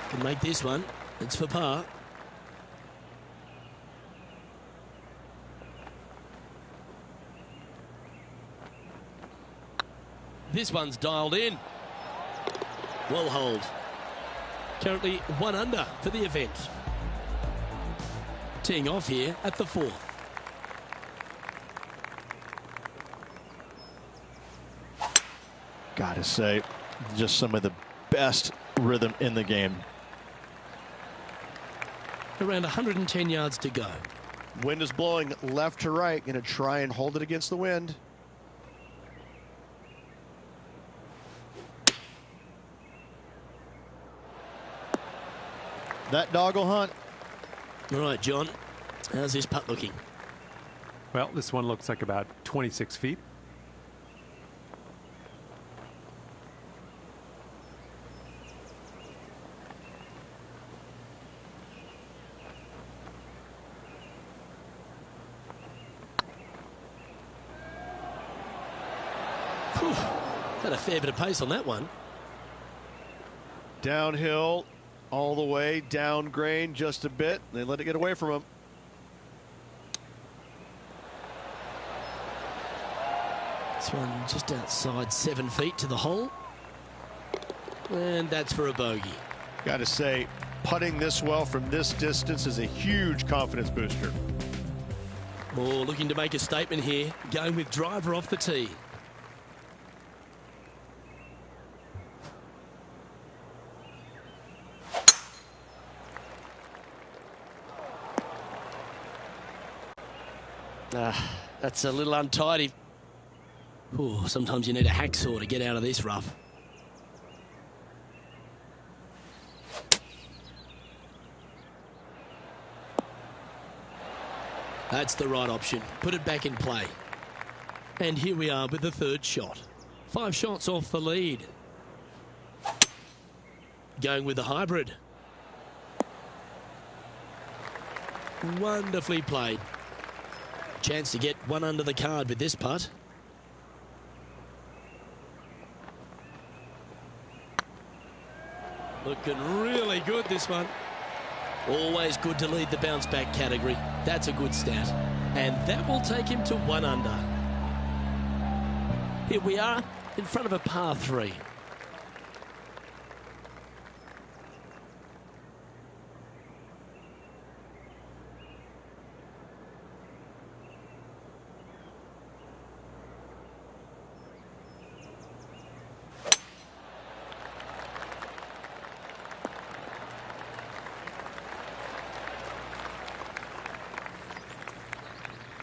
Speaker 2: Can make this one. It's for par. This one's dialed in. Well hold. Currently 1 under for the event. Teeing off here at the 4th.
Speaker 1: Gotta say, just some of the best rhythm in the game.
Speaker 2: Around 110 yards to go.
Speaker 1: Wind is blowing left to right. Gonna try and hold it against the wind. That dog will hunt.
Speaker 2: All right, John. How's this putt looking?
Speaker 3: Well, this one looks like about 26 feet.
Speaker 2: Whew. Had a fair bit of pace on that one.
Speaker 1: Downhill. All the way down grain just a bit. They let it get away from him.
Speaker 2: This one just outside 7 feet to the hole. And that's for a bogey.
Speaker 1: Got to say, putting this well from this distance is a huge confidence booster.
Speaker 2: Oh, looking to make a statement here. Going with driver off the tee. That's a little untidy. Ooh, sometimes you need a hacksaw to get out of this rough. That's the right option. Put it back in play. And here we are with the third shot. 5 shots off the lead. Going with the hybrid. Wonderfully played. Chance to get 1 under the card with this putt. Looking really good, this one. Always good to lead the bounce back category. That's a good stat. And that will take him to 1 under. Here we are in front of a par 3.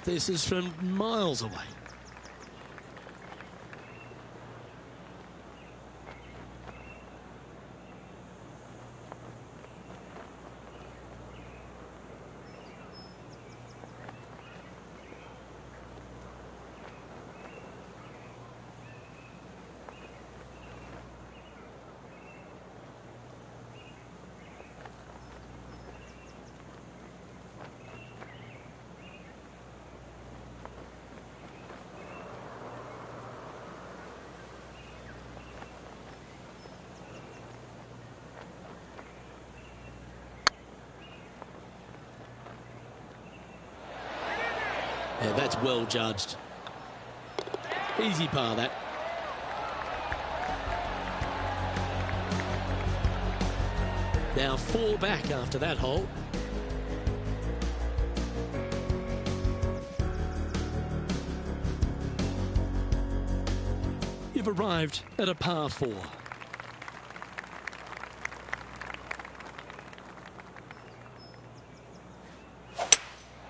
Speaker 2: This is from miles away. Yeah, that's well judged. Easy par, that. Now 4 back after that hole. You've arrived at a par 4.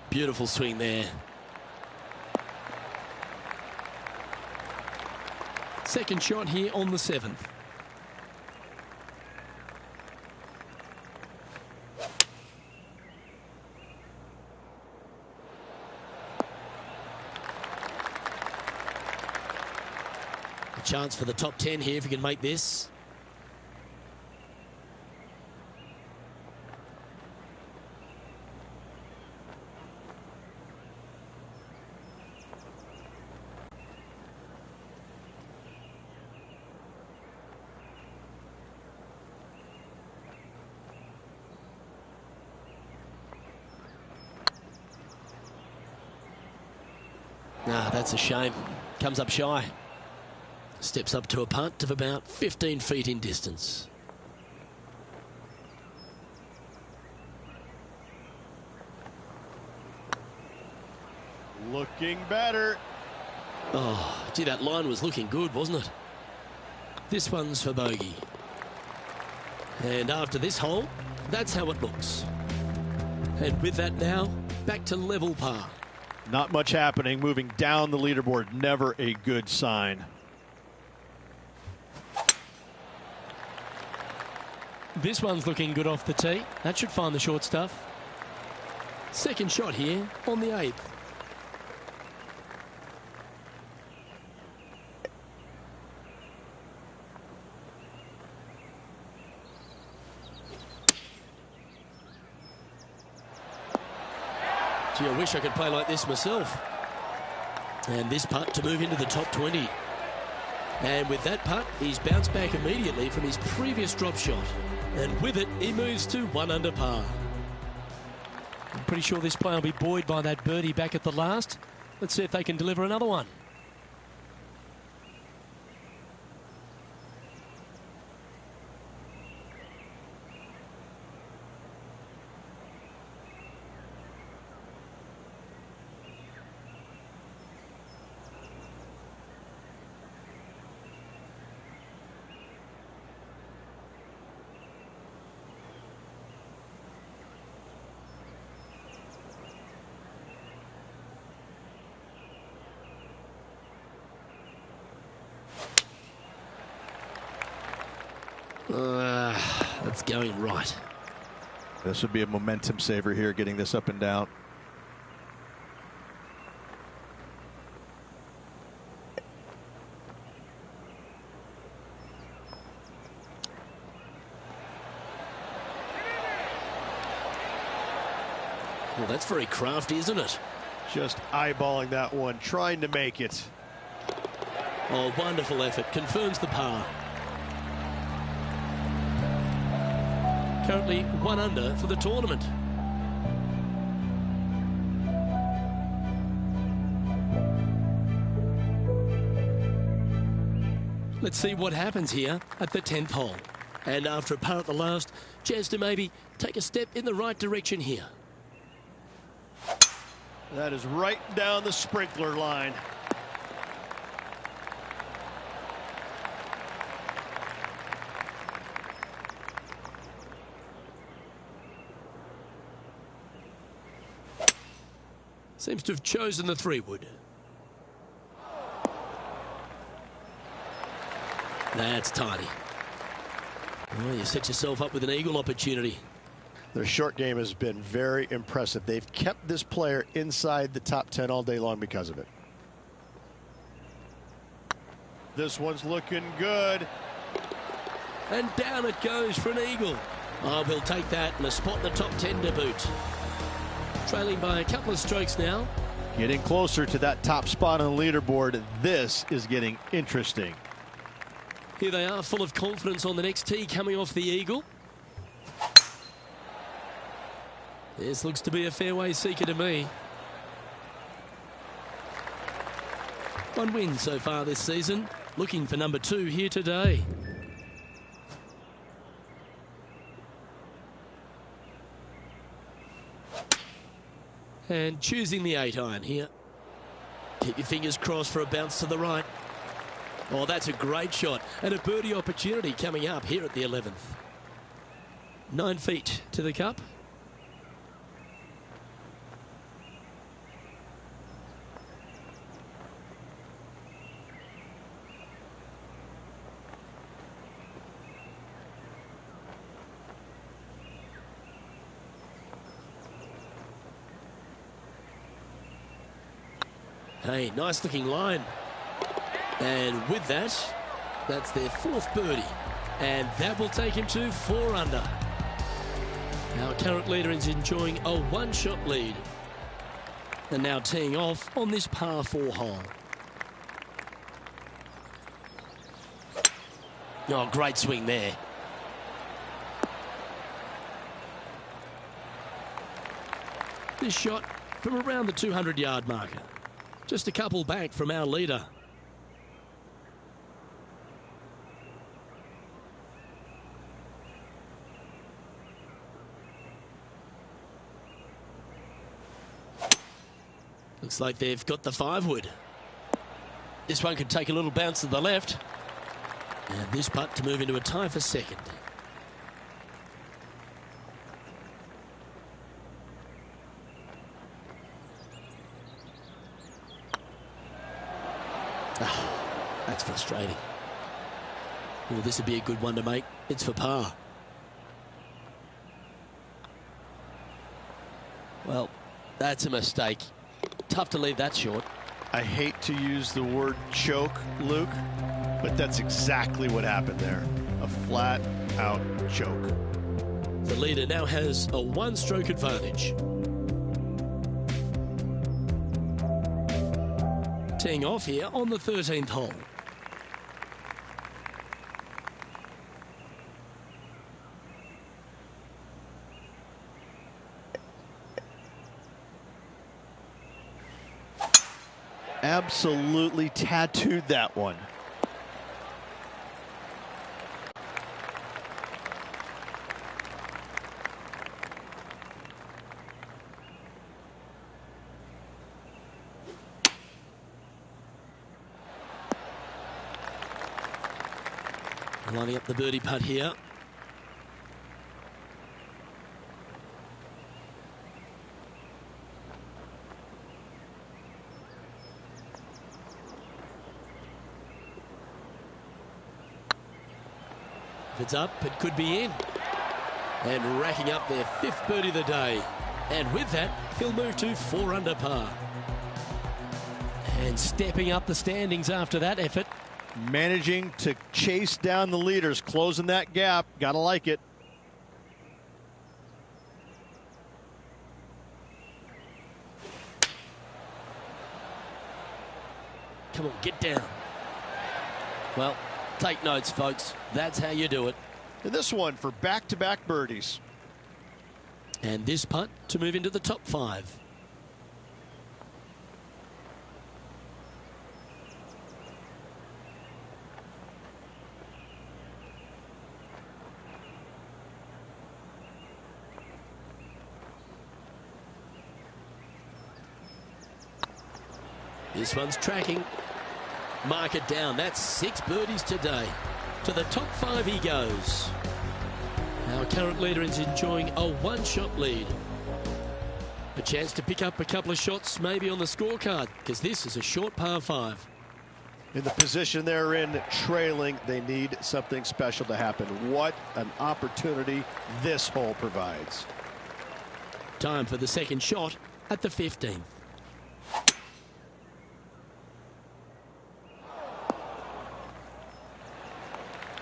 Speaker 2: Beautiful swing there. Second shot here on the 7th. A chance for the top 10 here if you can make this. Ah, that's a shame. Comes up shy. Steps up to a putt of about 15 feet in distance.
Speaker 1: Looking better.
Speaker 2: Oh, gee, that line was looking good, wasn't it? This one's for bogey. And after this hole, that's how it looks. And with that now, back to level par.
Speaker 1: Not much happening, moving down the leaderboard. Never a good sign.
Speaker 2: This one's looking good off the tee. That should find the short stuff. Second shot here on the 8th. Gee, I wish I could play like this myself. And this putt to move into the top 20. And with that putt, he's bounced back immediately from his previous drop shot. And with it, he moves to 1 under par. I'm pretty sure this player will be buoyed by that birdie back at the last. Let's see if they can deliver another one. That's going right.
Speaker 1: This would be a momentum saver here, getting this up and down.
Speaker 2: Well, that's very crafty, isn't it?
Speaker 1: Just eyeballing that one, trying to make it.
Speaker 2: Oh, wonderful effort. Confirms the par. Currently 1 under for the tournament. Let's see what happens here at the 10th hole. And after a par at the last, chance to maybe take a step in the right direction here.
Speaker 1: That is right down the sprinkler line.
Speaker 2: Seems to have chosen the 3-wood. That's tidy. Well, you set yourself up with an eagle opportunity.
Speaker 1: Their short game has been very impressive. They've kept this player inside the top 10 all day long because of it. This one's looking good.
Speaker 2: And down it goes for an eagle. Oh, we'll take that and a spot in the top 10 to boot. Trailing by a couple of strokes now.
Speaker 1: Getting closer to that top spot on the leaderboard. This is getting interesting.
Speaker 2: Here they are, full of confidence on the next tee, coming off the eagle. This looks to be a fairway seeker to me. 1 win so far this season. Looking for number 2 here today. And choosing the 8-iron here. Keep your fingers crossed for a bounce to the right. Oh, that's a great shot. And a birdie opportunity coming up here at the 11th. 9 feet to the cup. Hey, nice looking line. And with that, that's their 4th birdie. And that will take him to 4 under. Our current leader is enjoying a 1-shot lead. And now teeing off on this par 4 hole. Oh, great swing there. This shot from around the 200-yard marker. Just a couple back from our leader. Looks like they've got the 5-wood. This one could take a little bounce to the left. And this putt to move into a tie for 2nd. That's frustrating. Well, this would be a good one to make. It's for par. Well, that's a mistake. Tough to leave that short.
Speaker 1: I hate to use the word choke, Luke, but that's exactly what happened there. A flat-out choke.
Speaker 2: The leader now has a 1-stroke advantage. Teeing off here on the 13th hole.
Speaker 1: Absolutely tattooed that one.
Speaker 2: Lining up the birdie putt here. If it's up, it could be in. And racking up their 5th birdie of the day. And with that, he'll move to 4 under par. And stepping up the standings after that effort.
Speaker 1: Managing to chase down the leaders, closing that gap. Gotta like it.
Speaker 2: Come on, get down. Well, take notes, folks. That's how you do it.
Speaker 1: And this one for back-to-back birdies.
Speaker 2: And this putt to move into the top 5. This one's tracking. Mark it down. That's 6 birdies today. To the top 5 he goes. Our current leader is enjoying a 1-shot lead. A chance to pick up a couple of shots maybe on the scorecard, because this is a short par 5.
Speaker 1: In the position they're in, trailing, they need something special to happen. What an opportunity this hole provides.
Speaker 2: Time for the second shot at the 15th.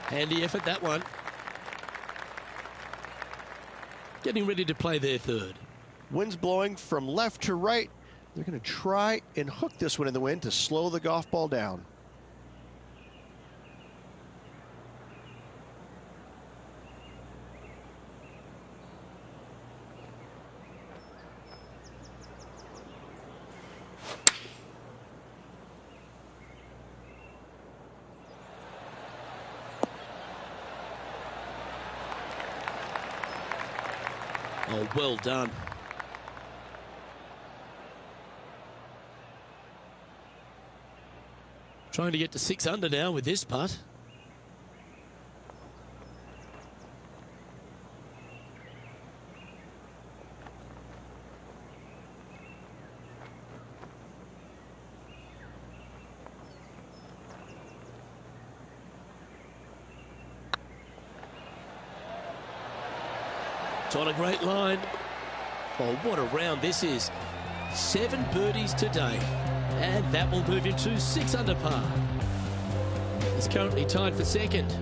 Speaker 2: Handy effort, that one. Getting ready to play their third.
Speaker 1: Wind's blowing from left to right. They're going to try and hook this one in the wind to slow the golf ball down.
Speaker 2: Oh, well done. Trying to get to 6 under now with this putt. It's on a great line. Oh, what a round this is. 7 birdies today. And that will move him to 6 under par. He's currently tied for second.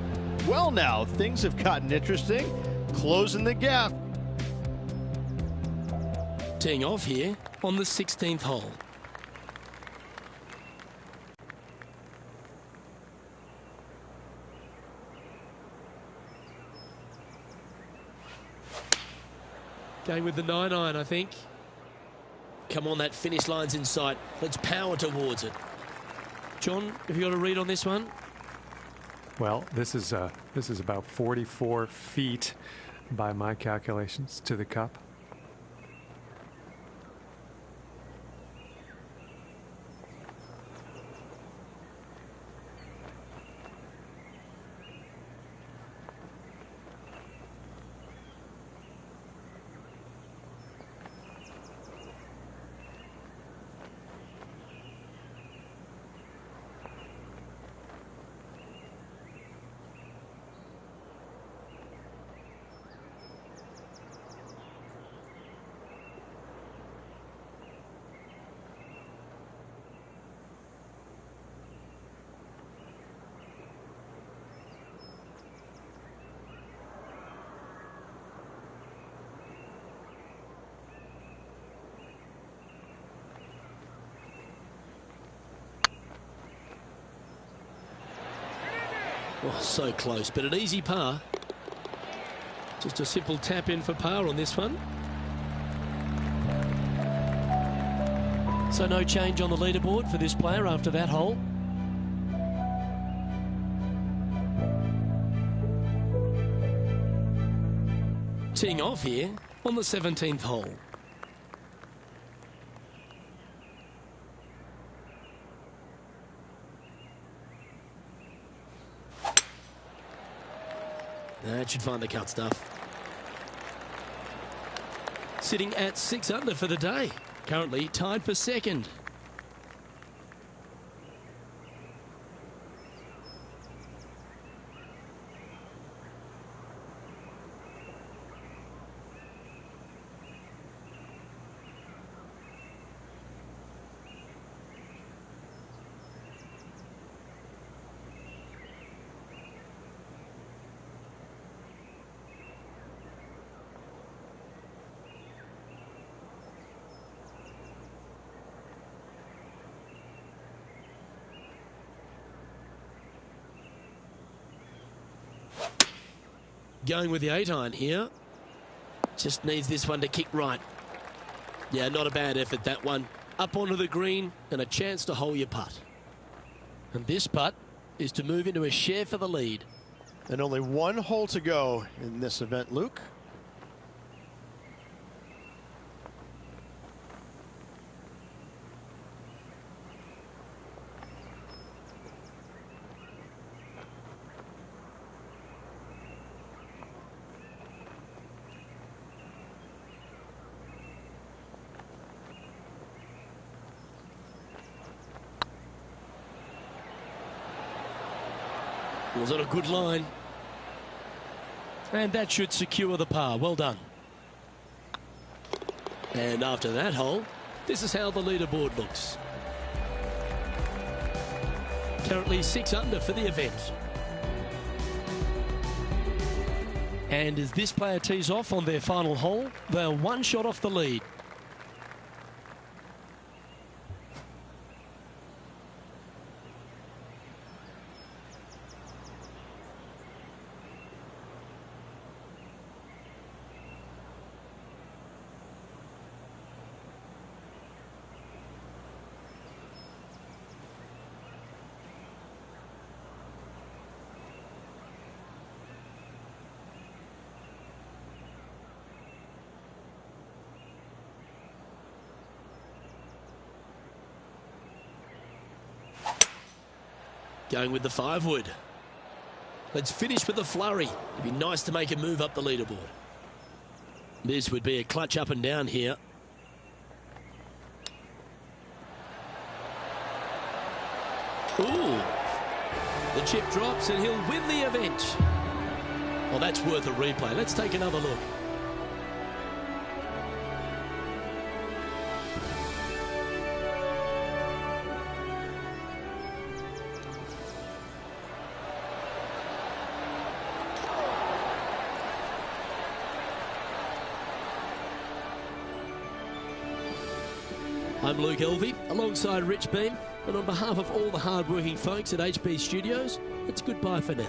Speaker 1: Well, now, things have gotten interesting. Closing the gap.
Speaker 2: Teeing off here on the 16th hole. Going with the 9-iron, I think. Come on, that finish line's in sight. Let's power towards it. John, have you got a read on this one?
Speaker 3: Well, this is about 44 feet by my calculations to the cup.
Speaker 2: Oh, so close, but an easy par. Just a simple tap in for par on this one. So no change on the leaderboard for this player after that hole. Teeing off here on the 17th hole. That should find the cut stuff. Sitting at 6 under for the day. Currently tied for second. Going with the 8-iron here. Just needs this one to kick right. Yeah, not a bad effort, that one. Up onto the green and a chance to hole your putt. And this putt is to move into a share for the lead.
Speaker 1: And only one hole to go in this event, Luke.
Speaker 2: Was on a good line. And that should secure the par. Well done. And after that hole, this is how the leaderboard looks. Currently 6 under for the event. And as this player tees off on their final hole, they're 1 shot off the lead. Going with the 5-wood. Let's finish with the flurry. It'd be nice to make a move up the leaderboard. This would be a clutch up and down here. Ooh. The chip drops and he'll win the event. Well, that's worth a replay. Let's take another look. I'm Luke Elvey, alongside Rich Beam, and on behalf of all the hard-working folks at HB Studios, it's goodbye for now.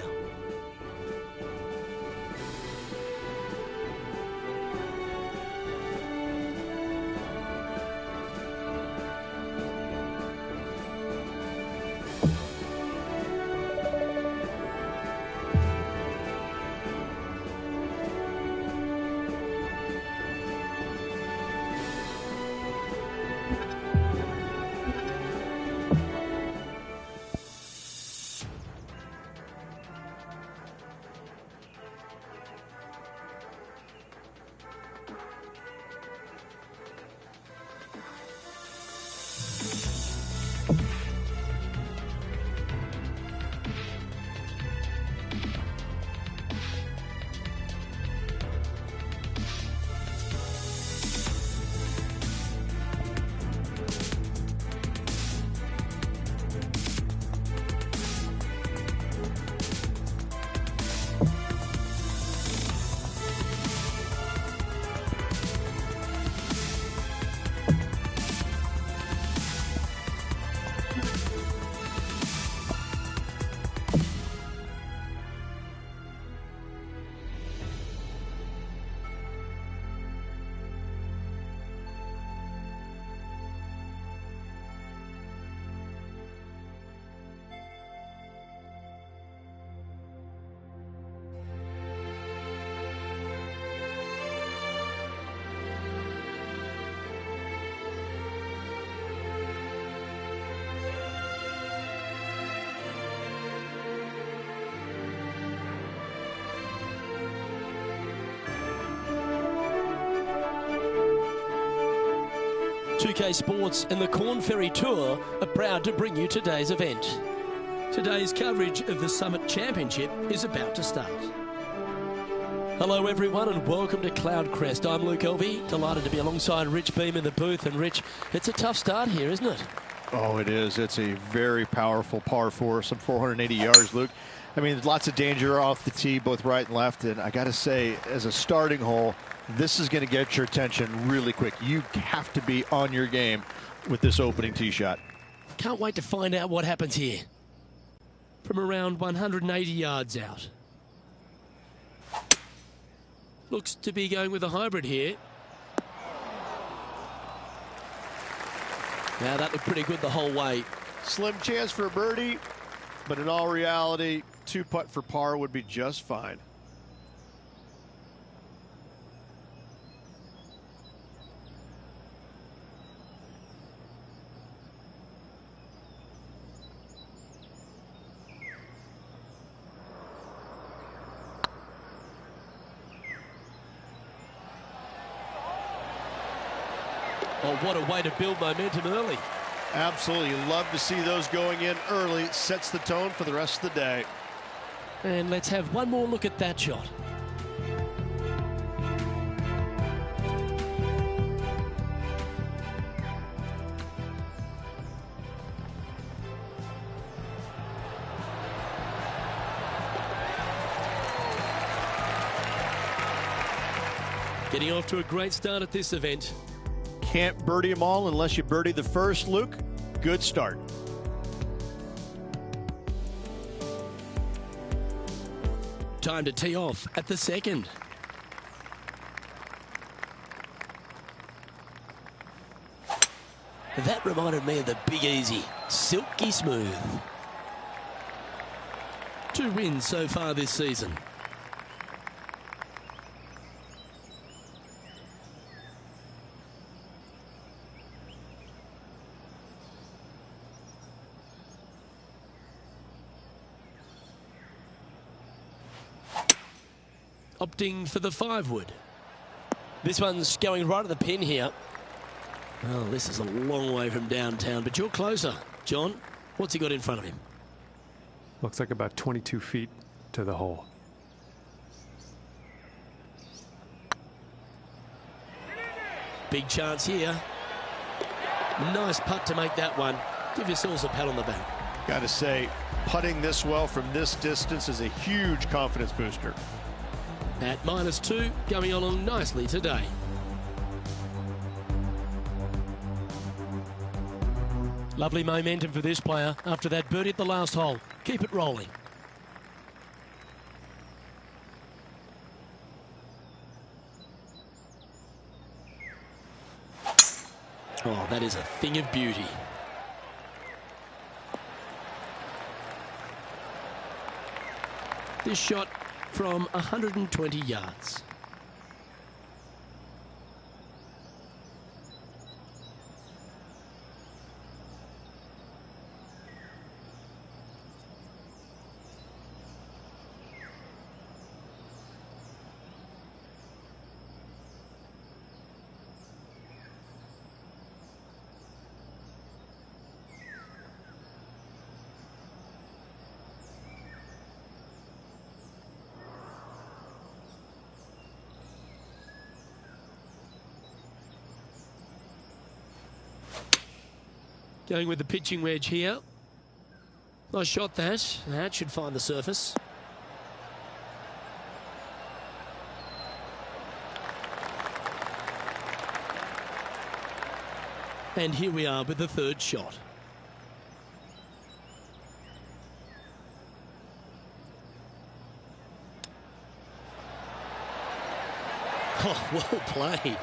Speaker 2: UK Sports and the Corn Ferry Tour are proud to bring you today's event. Today's coverage of the Summit Championship is about to start. Hello everyone and welcome to Cloud Crest. I'm Luke Elvey, delighted to be alongside Rich Beam in the booth. And Rich, it's a tough start here, isn't it?
Speaker 1: Oh, it is. It's a very powerful par 4, some 480 yards, Luke. I mean, there's lots of danger off the tee, both right and left. And I got to say, as a starting hole, this is going to get your attention really quick. You have to be on your game with this opening tee shot.
Speaker 2: Can't wait to find out what happens here. From around 180 yards out. Looks to be going with a hybrid here. Now that looked pretty good the whole way.
Speaker 1: Slim chance for a birdie, but in all reality, 2-putt for par would be just fine.
Speaker 2: Oh, what a way to build momentum early.
Speaker 1: Absolutely. You love to see those going in early. Sets the tone for the rest of the day.
Speaker 2: And let's have one more look at that shot. Getting off to a great start at this event.
Speaker 1: Can't birdie them all unless you birdie the first, Luke. Good start.
Speaker 2: Time to tee off at the second. That reminded me of the Big Easy. Silky smooth. 2 wins so far this season. Opting for the 5-wood. This one's going right at the pin here. Well, this is a long way from downtown, but you're closer. John, what's he got in front of him?
Speaker 3: Looks like about 22 feet to the hole.
Speaker 2: Big chance here. Nice putt to make that one. Give yourselves a pat on the back.
Speaker 1: Got to say, putting this well from this distance is a huge confidence booster.
Speaker 2: At -2, going along nicely today. Lovely momentum for this player after that birdie at the last hole. Keep it rolling. Oh, that is a thing of beauty. This shot from 120 yards. Going with the pitching wedge here. Nice shot that. That should find the surface. And here we are with the 3rd shot. Oh, well played.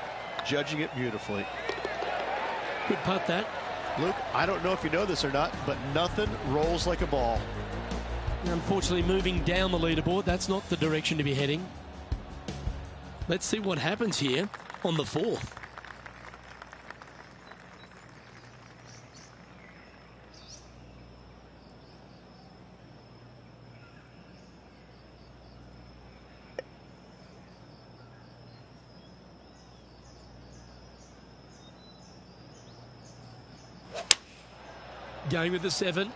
Speaker 1: Judging it beautifully.
Speaker 2: Good putt that.
Speaker 1: Luke, I don't know if you know this or not, but nothing rolls like a ball.
Speaker 2: Unfortunately, moving down the leaderboard, that's not the direction to be heading. Let's see what happens here on the 4th. Going with the 7.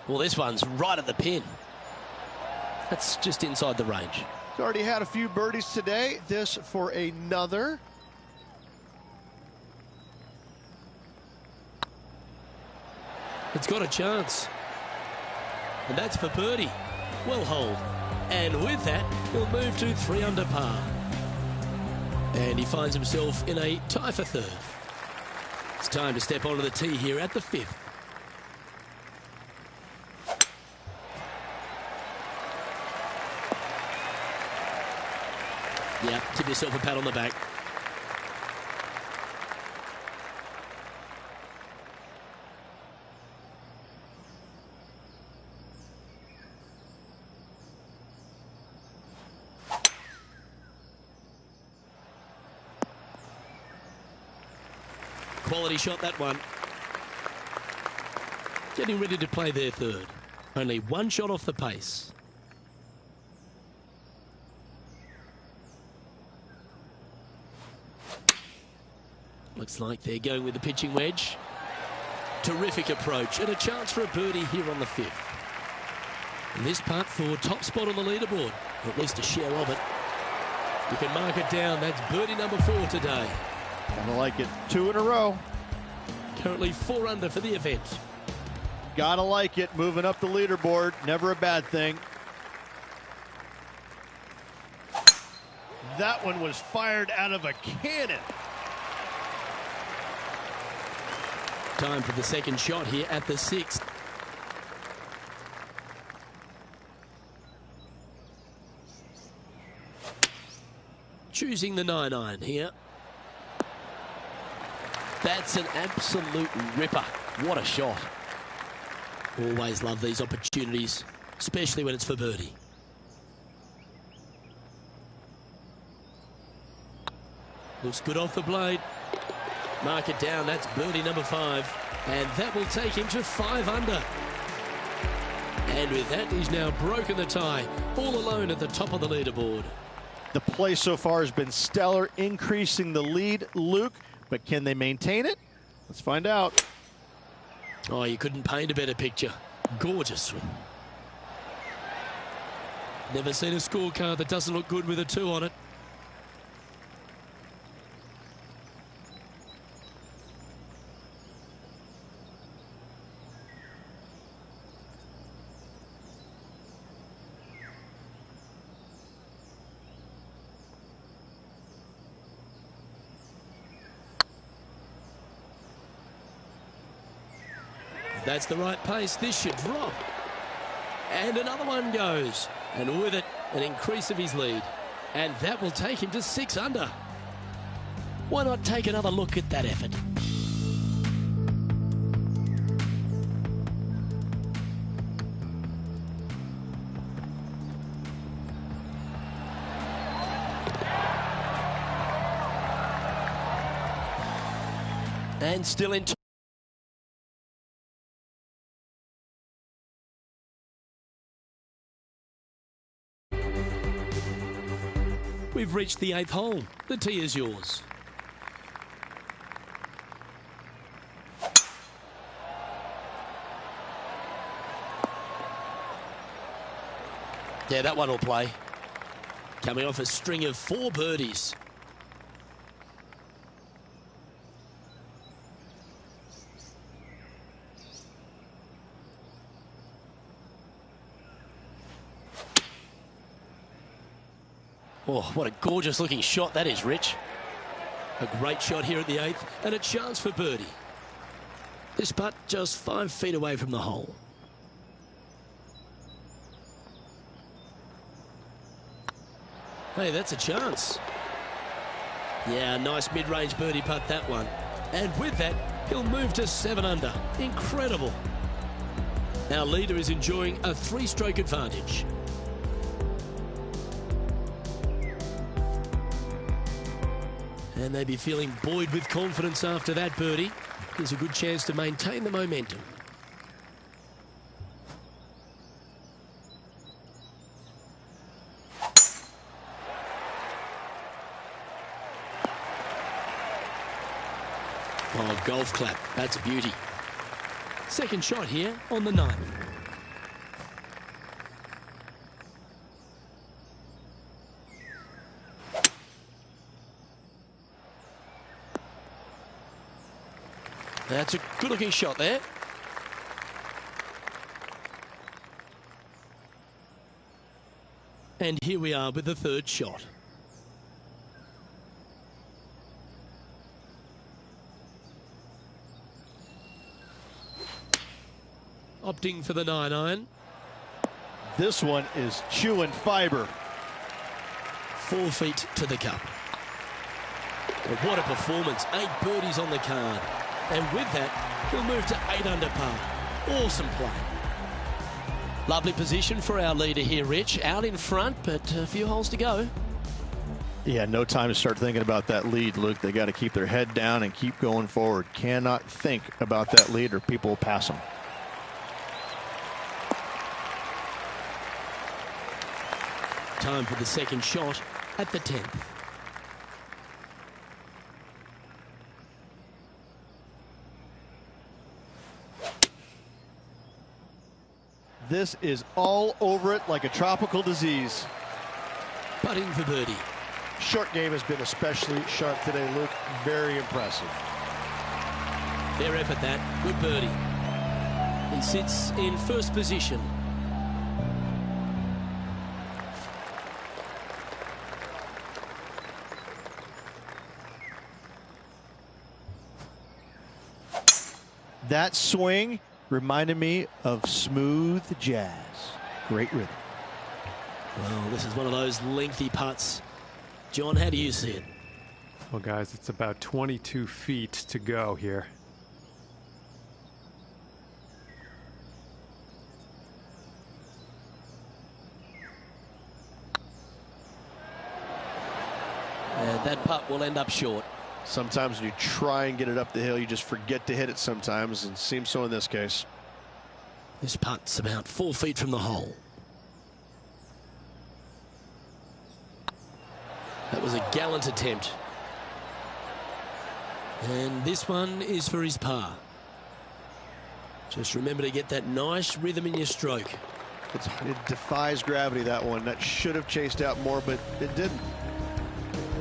Speaker 2: Well, this one's right at the pin. That's just inside the range.
Speaker 1: He's already had a few birdies today. This for another.
Speaker 2: It's got a chance. And that's for birdie. Well holed. And with that, he'll move to 3 under par. And he finds himself in a tie for 3rd. It's time to step onto the tee here at the 5th. Yeah, give yourself a pat on the back. Quality shot, that one. Getting ready to play their third. Only one shot off the pace. Looks like they're going with the pitching wedge. Terrific approach and a chance for a birdie here on the fifth. And this putt for top spot on the leaderboard, or at least a share of it. You can mark it down. That's birdie number 4 today.
Speaker 1: Kind of like it. 2 in a row.
Speaker 2: Currently 4 under for the event.
Speaker 1: Gotta like it. Moving up the leaderboard. Never a bad thing. That one was fired out of a cannon.
Speaker 2: Time for the second shot here at the 6th. Choosing the 9-iron here. That's an absolute ripper. What a shot. Always love these opportunities, especially when it's for birdie. Looks good off the blade. Mark it down. That's birdie number 5. And that will take him to 5 under. And with that, he's now broken the tie, all alone at the top of the leaderboard.
Speaker 1: The play so far has been stellar, increasing the lead, Luke. But can they maintain it? Let's find out.
Speaker 2: Oh, you couldn't paint a better picture. Gorgeous. Never seen a scorecard that doesn't look good with a 2 on it. That's the right pace. This should drop. And another one goes. And with it, an increase of his lead. And that will take him to 6 under. Why not take another look at that effort? And still in. We've reached the 8th hole. The tee is yours. Yeah, that one will play. Coming off a string of 4 birdies. Oh, what a gorgeous looking shot that is, Rich. A great shot here at the 8th and a chance for birdie. This putt just 5 feet away from the hole. Hey, that's a chance. Yeah, nice mid-range birdie putt, that one. And with that, he'll move to 7 under. Incredible. Our leader is enjoying a 3-stroke advantage. And they'd be feeling buoyed with confidence after that birdie. There's a good chance to maintain the momentum. Oh, golf clap. That's a beauty. Second shot here on the 9th. That's a good-looking shot there. And here we are with the 3rd shot. Opting for the 9-iron.
Speaker 1: This one is chewing fiber.
Speaker 2: 4 feet to the cup. But what a performance. 8 birdies on the card. And with that, he'll move to 8 under par. Awesome play. Lovely position for our leader here, Rich. Out in front, but a few holes to go.
Speaker 1: Yeah, no time to start thinking about that lead, Luke. They got to keep their head down and keep going forward. Cannot think about that lead or people will pass them.
Speaker 2: Time for the second shot at the 10th.
Speaker 1: This is all over it like a tropical disease.
Speaker 2: Putting for birdie.
Speaker 1: Short game has been especially sharp today, Luke. Very impressive.
Speaker 2: Fair effort that. Good birdie. He sits in first position.
Speaker 1: That swing reminded me of smooth jazz. Great rhythm.
Speaker 2: Well, this is one of those lengthy putts. John, how do you see it?
Speaker 3: Well, guys, it's about 22 feet to go here.
Speaker 2: And that putt will end up short.
Speaker 1: Sometimes when you try and get it up the hill, you just forget to hit it sometimes, and it seems so in this case.
Speaker 2: This putt's about 4 feet from the hole. That was a gallant attempt. And this one is for his par. Just remember to get that nice rhythm in your stroke.
Speaker 1: It defies gravity, that one. That should have chased out more, but it didn't.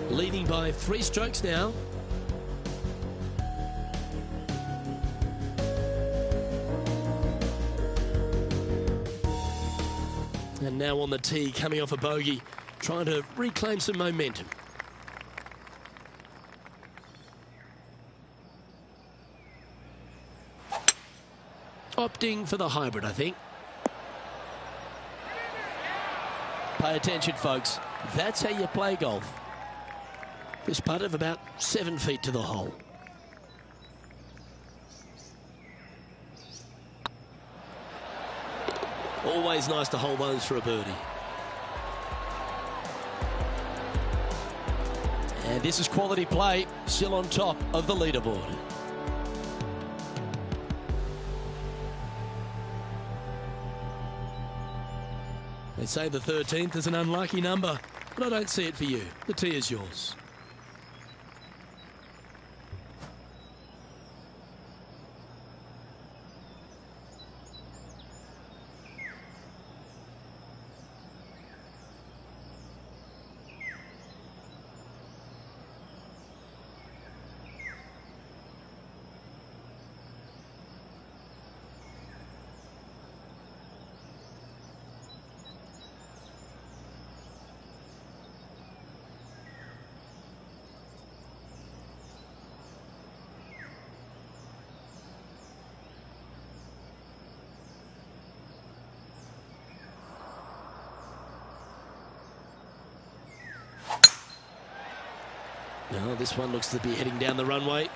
Speaker 2: Leading by 3 strokes now. And now on the tee, coming off a bogey, trying to reclaim some momentum. Opting for the hybrid, I think. Pay attention, folks. That's how you play golf. This putt of about 7 feet to the hole. Always nice to hold those for a birdie. And this is quality play, still on top of the leaderboard. They say the 13th is an unlucky number, but I don't see it for you. The tee is yours. Now this one looks to be heading down the runway.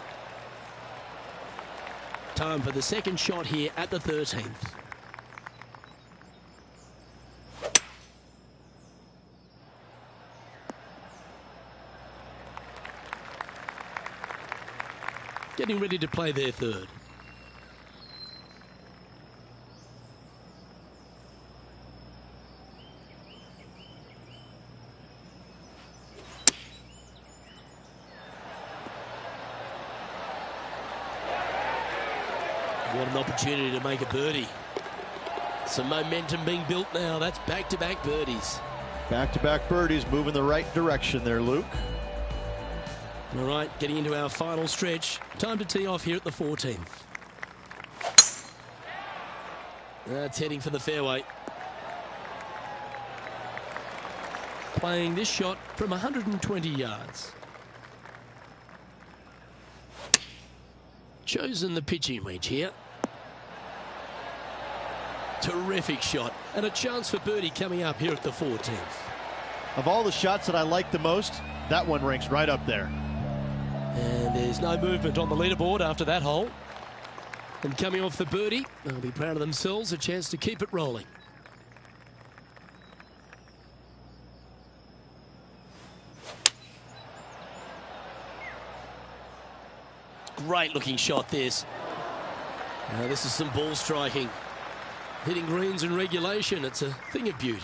Speaker 2: Time for the second shot here at the 13th. Getting ready to play their third. What an opportunity to make a birdie. Some momentum being built now. That's back-to-back birdies.
Speaker 1: Back-to-back birdies, moving the right direction there, Luke.
Speaker 2: All right, getting into our final stretch. Time to tee off here at the 14th. That's heading for the fairway. Playing this shot from 120 yards. Chosen the pitching wedge here. Terrific shot, and a chance for birdie coming up here at the 14th.
Speaker 1: Of all the shots that I like the most, that one ranks right up there.
Speaker 2: And there's no movement on the leaderboard after that hole. And coming off the birdie, they'll be proud of themselves, a chance to keep it rolling. Great looking shot this. This is some ball striking. Hitting greens in regulation, it's a thing of beauty.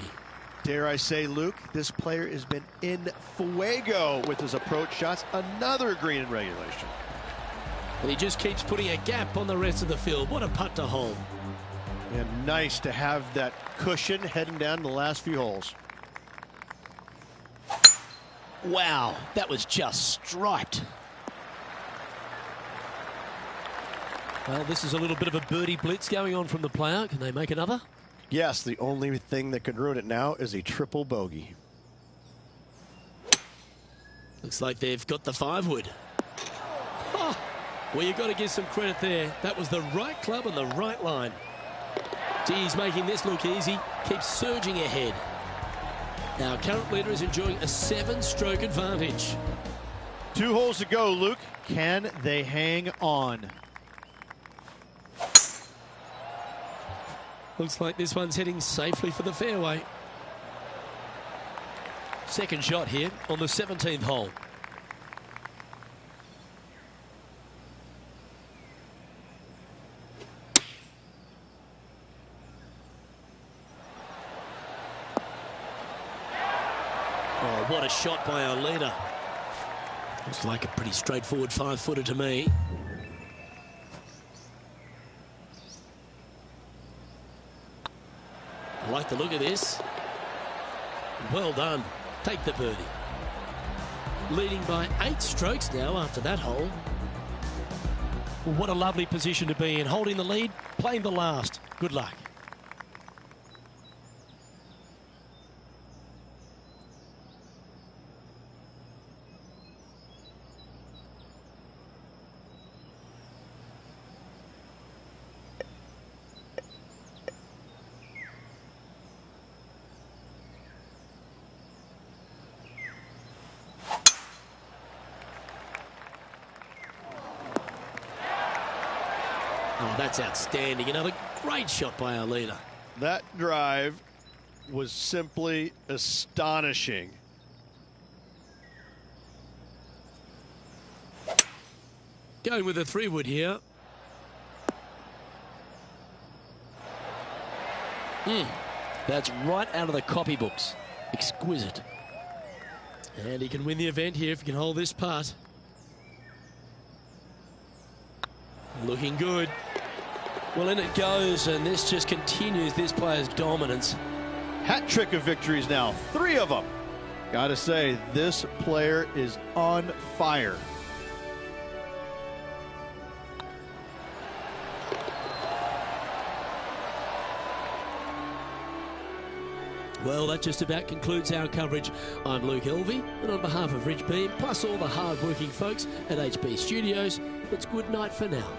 Speaker 1: Dare I say, Luke, this player has been in fuego with his approach shots. Another green in regulation.
Speaker 2: And he just keeps putting a gap on the rest of the field. What a putt to hole.
Speaker 1: And nice to have that cushion heading down the last few holes.
Speaker 2: Wow, that was just striped. Well, this is a little bit of a birdie blitz going on from the player. Can they make another?
Speaker 1: Yes, the only thing that could ruin it now is a triple bogey.
Speaker 2: Looks like they've got the 5-wood. Oh, well, you've got to give some credit there. That was the right club and the right line. Gee, he's making this look easy. Keeps surging ahead. Our current leader is enjoying a 7-stroke advantage.
Speaker 1: 2 holes to go, Luke. Can they hang on?
Speaker 2: Looks like this one's heading safely for the fairway. Second shot here on the 17th hole. Oh, what a shot by our leader. Looks like a pretty straightforward 5-footer to me. I like the look of this. Well done. Take the birdie. Leading by 8 strokes now after that hole. Well, what a lovely position to be in. Holding the lead, playing the last. Good luck. Oh, that's outstanding. Another great shot by our leader.
Speaker 1: That drive was simply astonishing.
Speaker 2: Going with a 3-wood here. That's right out of the copybooks. Exquisite. And he can win the event here if he can hold this putt. Looking good. Well, in it goes, and this just continues this player's dominance.
Speaker 1: Hat trick of victories now, 3 of them. Gotta say, this player is on fire.
Speaker 2: Well, that just about concludes our coverage. I'm Luke Elvey, and on behalf of Rich Beam, plus all the hard-working folks at HB Studios, it's good night for now.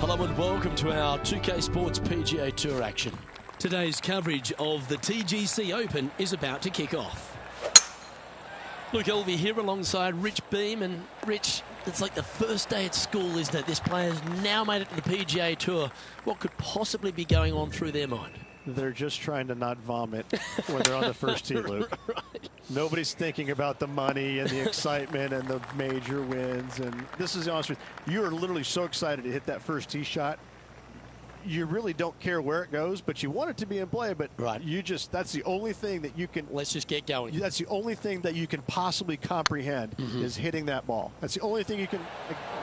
Speaker 2: Hello and welcome to our 2K Sports PGA Tour action. Today's coverage of the TGC Open is about to kick off. Luke Elvey here alongside Rich Beam. And Rich, it's like the first day at school, isn't it? This player's now made it to the PGA Tour. What could possibly be going on through their mind?
Speaker 1: They're just trying to not vomit when they're on the first tee, Luke.
Speaker 2: Right.
Speaker 1: Nobody's thinking about the money and the excitement and the major wins. And this is the honest truth. You are literally so excited to hit that first tee shot. You really don't care where it goes, but you want it to be in play. But
Speaker 2: right.
Speaker 1: That's the only thing that you can.
Speaker 2: Let's just get going.
Speaker 1: That's the only thing that you can possibly comprehend is hitting that ball. That's the only thing you can.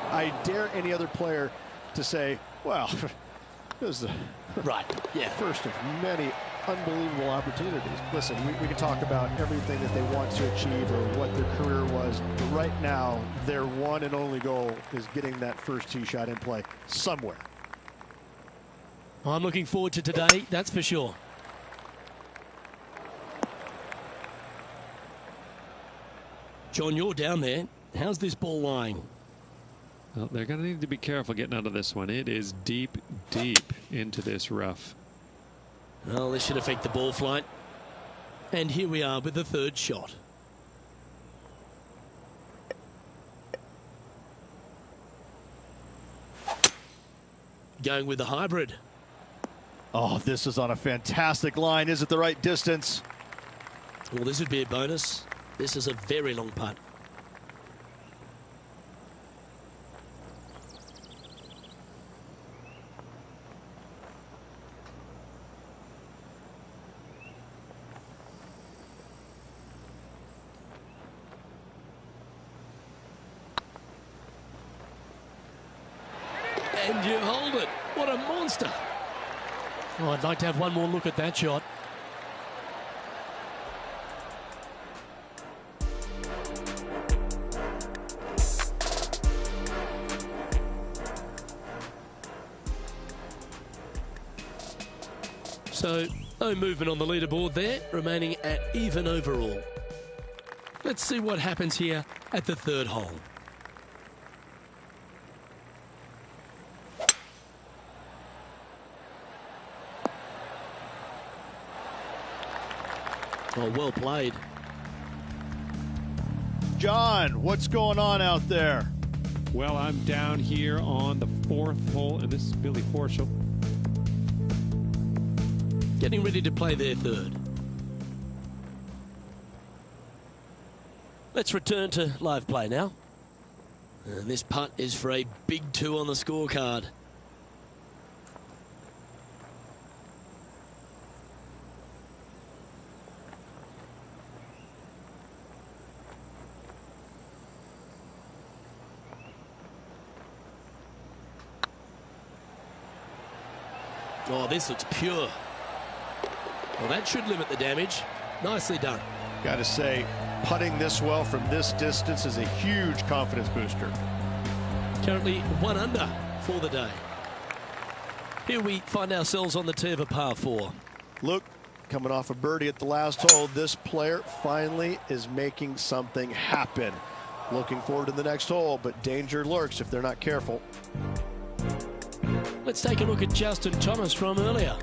Speaker 1: I dare any other player to say, well, this is the first of many unbelievable opportunities. Listen, we can talk about everything that they want to achieve or what their career was, but right now their one and only goal is getting that first tee shot in play somewhere.
Speaker 2: I'm looking forward to today, that's for sure. John, you're down there. How's this ball lying?
Speaker 3: Well, they're going to need to be careful getting out of this one. It is deep, deep into this rough.
Speaker 2: Well, this should affect the ball flight. And here we are with the third shot. Going with the hybrid.
Speaker 1: Oh, this is on a fantastic line. Is it the right distance?
Speaker 2: Well, this would be a bonus. This is a very long putt. And you hold it. What a monster. Oh, I'd like to have one more look at that shot. So, no movement on the leaderboard there, remaining at even overall. Let's see what happens here at the third hole. Oh, well played.
Speaker 1: John, what's going on out there?
Speaker 4: Well, I'm down here on the 4th hole, and this is Billy Horschel.
Speaker 2: Getting ready to play their third. Let's return to live play now. And this putt is for a big 2 on the scorecard. Oh, this looks pure. Well, that should limit the damage. Nicely done.
Speaker 1: Got to say, putting this well from this distance is a huge confidence booster.
Speaker 2: Currently 1 under for the day. Here we find ourselves on the tee of a par 4.
Speaker 1: Luke, coming off a birdie at the last hole, this player finally is making something happen. Looking forward to the next hole, but danger lurks if they're not careful.
Speaker 2: Let's take a look at Justin Thomas from earlier.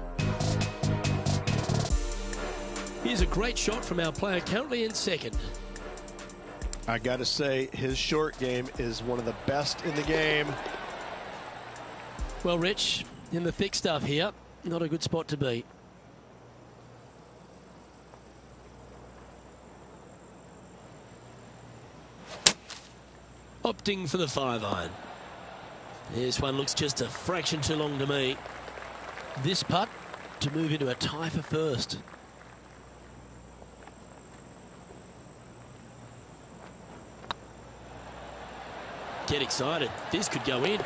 Speaker 2: Here's a great shot from our player currently in second.
Speaker 1: I got to say, his short game is one of the best in the game.
Speaker 2: Well, Rich, in the thick stuff here, not a good spot to be. Opting for the 5-iron. This one looks just a fraction too long to me. This putt to move into a tie for first. Get excited. This could go in.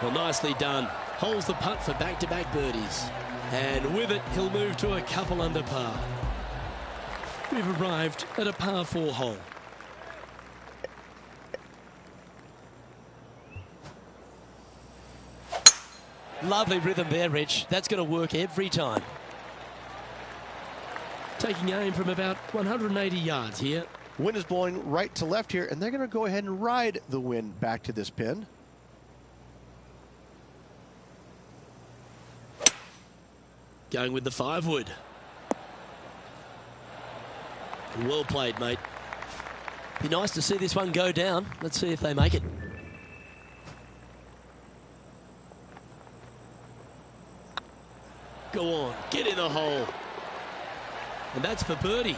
Speaker 2: Well, nicely done. Holds the putt for back-to-back birdies. And with it, he'll move to a couple under par. We've arrived at a par 4 hole. Lovely rhythm there, Rich. That's going to work every time. Taking aim from about 180 yards here.
Speaker 1: Wind is blowing right to left here, and they're going to go ahead and ride the wind back to this pin.
Speaker 2: Going with the 5-wood. Well played, mate. Be nice to see this one go down. Let's see if they make it. Go on, get in the hole. And that's for birdie.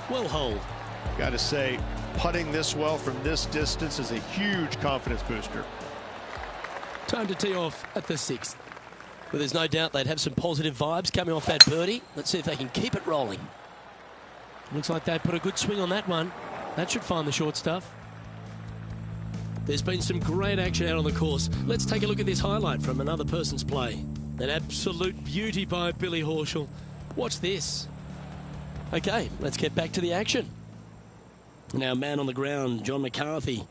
Speaker 2: Well holed.
Speaker 1: Got to say, putting this well from this distance is a huge confidence booster.
Speaker 2: Time to tee off at the 6th. Well, there's no doubt they'd have some positive vibes coming off that birdie. Let's see if they can keep it rolling. Looks like they put a good swing on that one. That should find the short stuff. There's been some great action out on the course. Let's take a look at this highlight from another person's play. An absolute beauty by Billy Horschel. Watch this. Okay, let's get back to the action. Now, man on the ground, John McCarthy.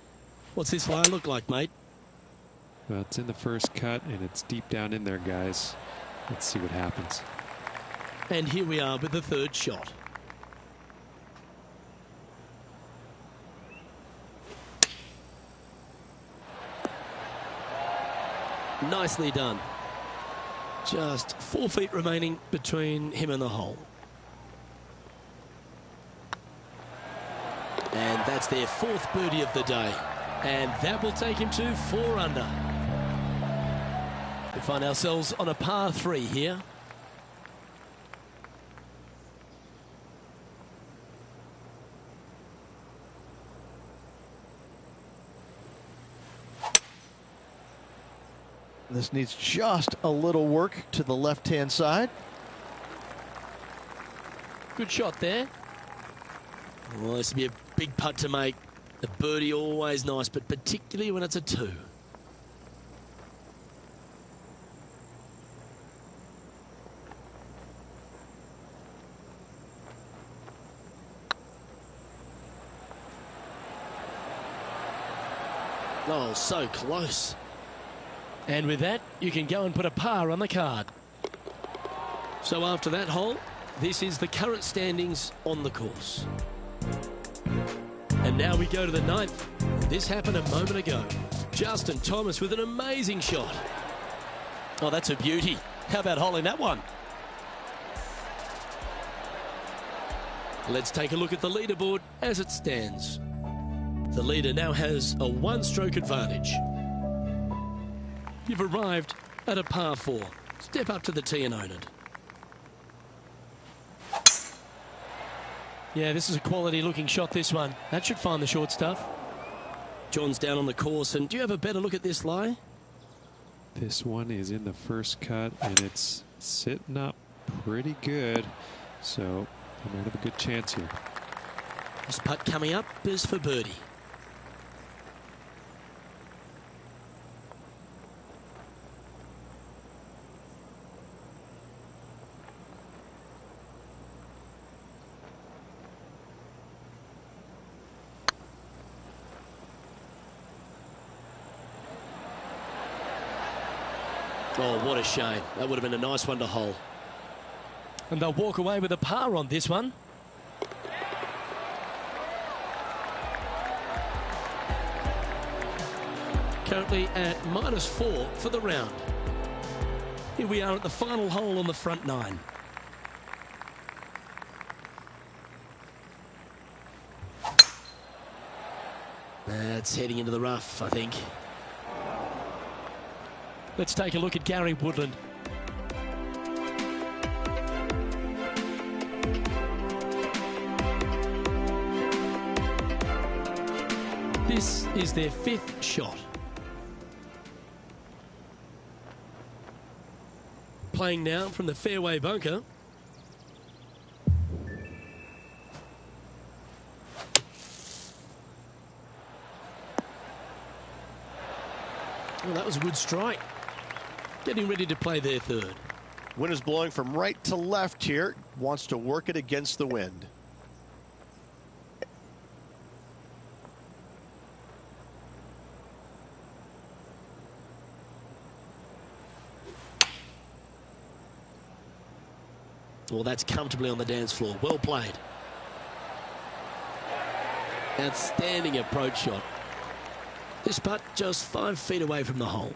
Speaker 2: What's this line look like, mate?
Speaker 3: Well, it's in the first cut, and it's deep down in there, guys. Let's see what happens.
Speaker 2: And here we are with the third shot. Nicely done. Just 4 feet remaining between him and the hole. And that's their 4th birdie of the day. And that will take him to 4 under. We find ourselves on a par 3 here.
Speaker 1: This needs just a little work to the left-hand side.
Speaker 2: Good shot there. Well, this will be a big putt to make. A birdie always nice, but particularly when it's a 2. Oh, so close. And with that, you can go and put a par on the card. So after that hole, this is the current standings on the course. And now we go to the 9th. This happened a moment ago. Justin Thomas with an amazing shot. Oh, that's a beauty. How about holding that one? Let's take a look at the leaderboard as it stands. The leader now has a one-stroke advantage. You've arrived at a par 4. Step up to the tee and own it. Yeah, this is a quality-looking shot, this one. That should find the short stuff. John's down on the course, and do you have a better look at this lie?
Speaker 4: This one is in the first cut, and it's sitting up pretty good. So I might have a good chance here.
Speaker 2: This putt coming up is for birdie. Oh, what a shame. That would have been a nice one to hole. And they'll walk away with a par on this one. Currently at -4 for the round. Here we are at the final hole on the front 9. That's heading into the rough, I think. Let's take a look at Gary Woodland. This is their 5th shot. Playing now from the fairway bunker. Well, that was a good strike. Getting ready to play their 3rd.
Speaker 1: Wind is blowing from right to left here. Wants to work it against the wind.
Speaker 2: Well, that's comfortably on the dance floor. Well played. Outstanding approach shot. This putt just 5 feet away from the hole.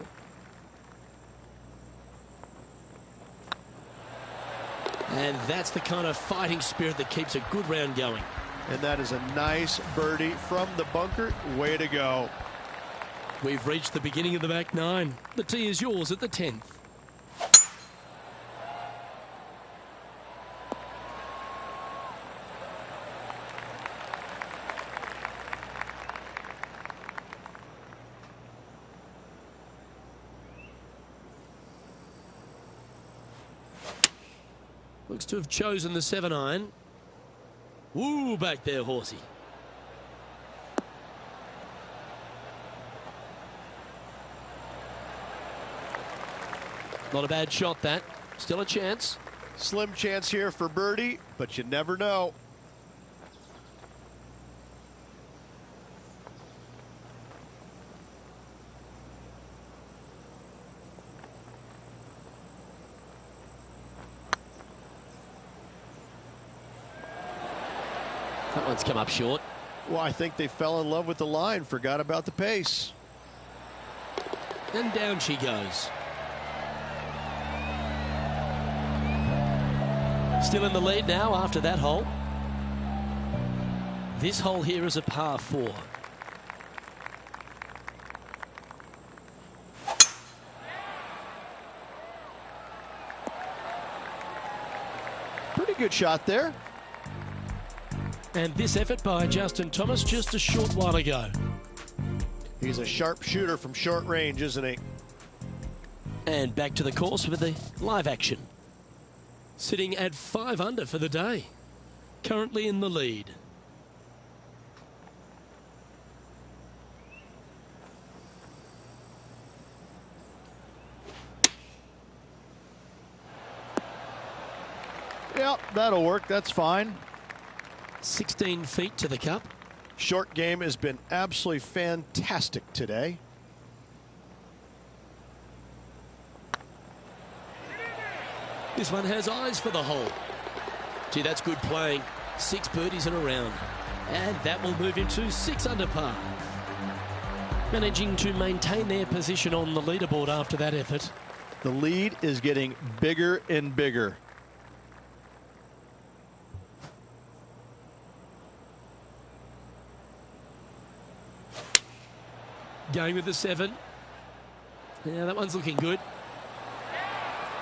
Speaker 2: And that's the kind of fighting spirit that keeps a good round going.
Speaker 1: And that is a nice birdie from the bunker. Way to go.
Speaker 2: We've reached the beginning of the back 9. The tee is yours at the 10th. Looks to have chosen the 7-iron. Woo, back there, horsey. Not a bad shot, that. Still a chance.
Speaker 1: Slim chance here for birdie, but you never know.
Speaker 2: That one's come up short.
Speaker 1: Well, I think they fell in love with the line, forgot about the pace.
Speaker 2: And down she goes. Still in the lead now after that hole. This hole here is a par 4.
Speaker 1: Pretty good shot there.
Speaker 2: And this effort by Justin Thomas just a short while ago.
Speaker 1: He's a sharp shooter from short range, isn't he?
Speaker 2: And back to the course with the live action. Sitting at 5 under for the day. Currently in the lead.
Speaker 1: Yep, that'll work. That's fine.
Speaker 2: 16 feet to the cup.
Speaker 1: Short game has been absolutely fantastic today.
Speaker 2: This one has eyes for the hole. Gee, that's good playing. 6 birdies in a round. And that will move him to 6 under par. Managing to maintain their position on the leaderboard after that effort.
Speaker 1: The lead is getting bigger and bigger.
Speaker 2: Going with the 7. Yeah, that one's looking good.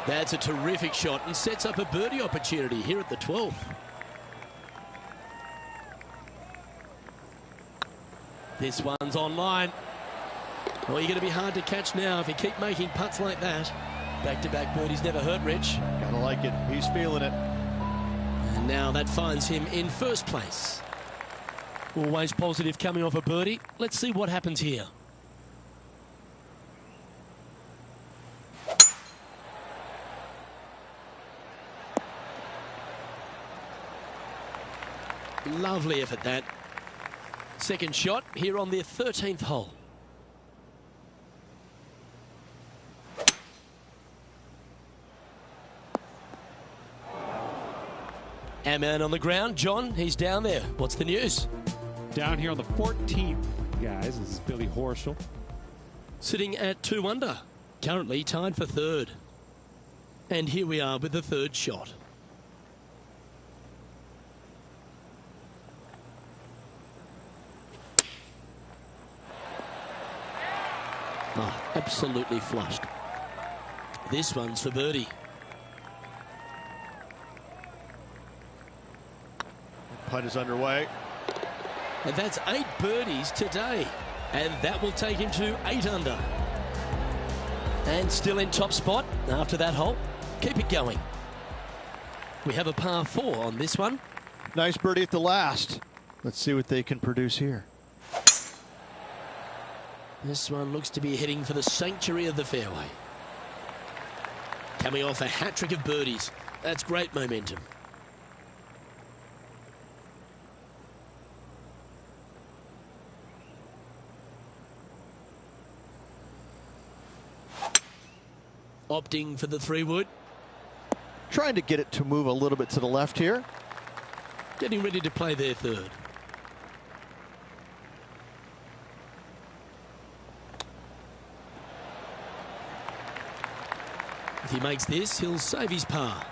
Speaker 2: That's a terrific shot and sets up a birdie opportunity here at the 12th. This one's online. Oh, you're going to be hard to catch now if you keep making putts like that. Back-to-back birdies never hurt Rich.
Speaker 1: Gotta like it. He's feeling it.
Speaker 2: And now that finds him in first place. Always positive coming off a birdie. Let's see what happens here. Lovely effort that. Second shot here on the 13th hole. Our man on the ground, John, he's down there. What's the news?
Speaker 4: Down here on the 14th, guys, this is Billy Horschel.
Speaker 2: Sitting at 2 under, currently tied for third. And here we are with the third shot. Oh, absolutely flushed. This one's for birdie.
Speaker 1: Putt is underway.
Speaker 2: And that's 8 birdies today. And that will take him to 8 under. And still in top spot after that hole. Keep it going. We have a par 4 on this one.
Speaker 1: Nice birdie at the last. Let's see what they can produce here.
Speaker 2: This one looks to be heading for the sanctuary of the fairway. Coming off a hat-trick of birdies. That's great momentum. Opting for the 3-wood.
Speaker 1: Trying to get it to move a little bit to the left here.
Speaker 2: Getting ready to play their third. If he makes this, he'll save his par.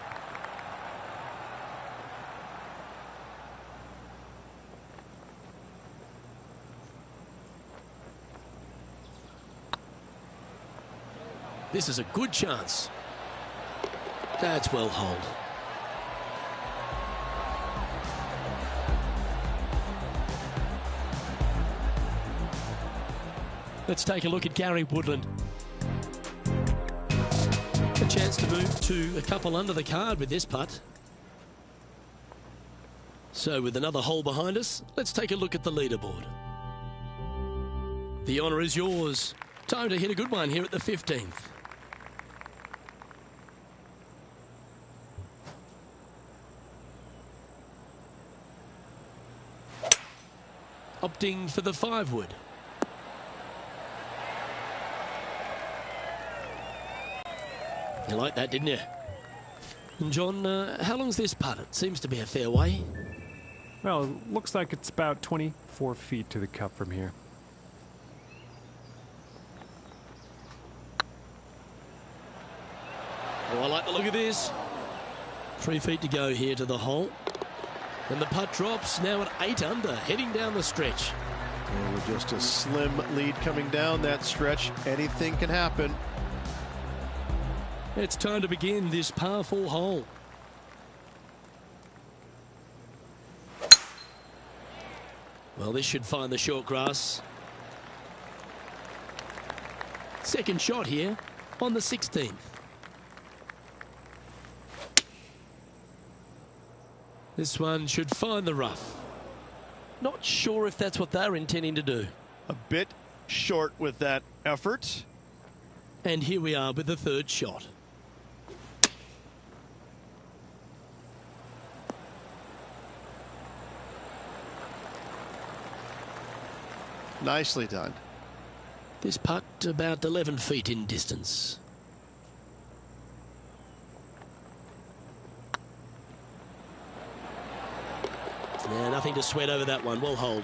Speaker 2: This is a good chance. That's well holed. Let's take a look at Gary Woodland. A chance to move to a couple under the card with this putt. So with another hole behind us, let's take a look at the leaderboard. The honour is yours. Time to hit a good one here at the 15th. Opting for the 5-wood. You like that, didn't you? And John, how long's this putt? It seems to be a fair way.
Speaker 3: Well, it looks like it's about 24 feet to the cup from here.
Speaker 2: Oh, I like the look of this. 3 feet to go here to the hole. And the putt drops now at 8 under, heading down the stretch.
Speaker 1: And with just a slim lead coming down that stretch, anything can happen.
Speaker 2: It's time to begin this par 4 hole. Well, this should find the short grass. Second shot here on the 16th. This one should find the rough. Not sure if that's what they're intending to do.
Speaker 1: A bit short with that effort.
Speaker 2: And here we are with the third shot.
Speaker 1: Nicely done.
Speaker 2: This putt about 11 feet in distance. Yeah, nothing to sweat over that one. Well hold.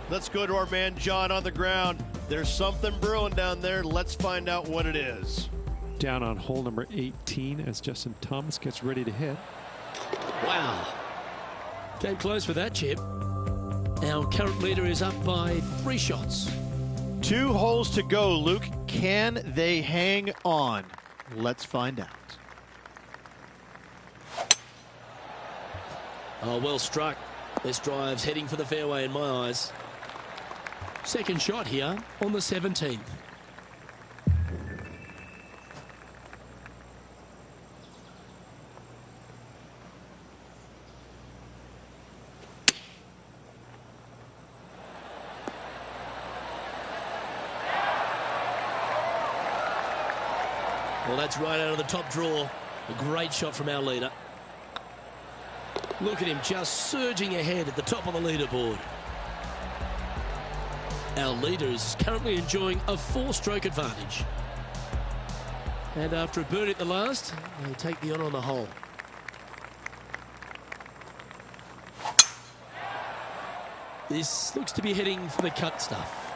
Speaker 1: Let's go to our man John on the ground. There's something brewing down there. Let's find out what it is.
Speaker 4: Down on hole number 18 as Justin Thomas gets ready to hit.
Speaker 2: Wow. Came close with that chip. Our current leader is up by 3 shots.
Speaker 1: 2 holes to go, Luke. Can they hang on? Let's find out.
Speaker 2: Oh, well struck. This drive's heading for the fairway in my eyes. Second shot here on the 17th. Well, that's right out of the top draw. A great shot from our leader. Look at him just surging ahead at the top of the leaderboard. Our leader is currently enjoying a 4-stroke advantage. And after a birdie at the last, they take the honour on the hole. This looks to be heading for the cut stuff.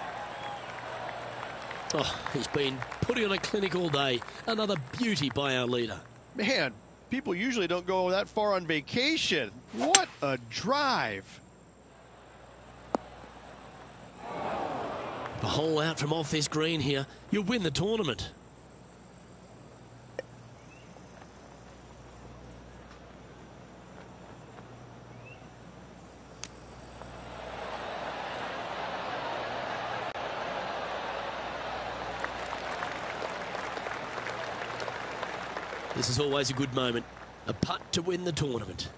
Speaker 2: Oh, he's been putting on a clinic all day. Another beauty by our leader.
Speaker 1: Man, people usually don't go that far on vacation. What a drive.
Speaker 2: A hole out from off this green here. You'll win the tournament. This is always a good moment. A putt to win the tournament.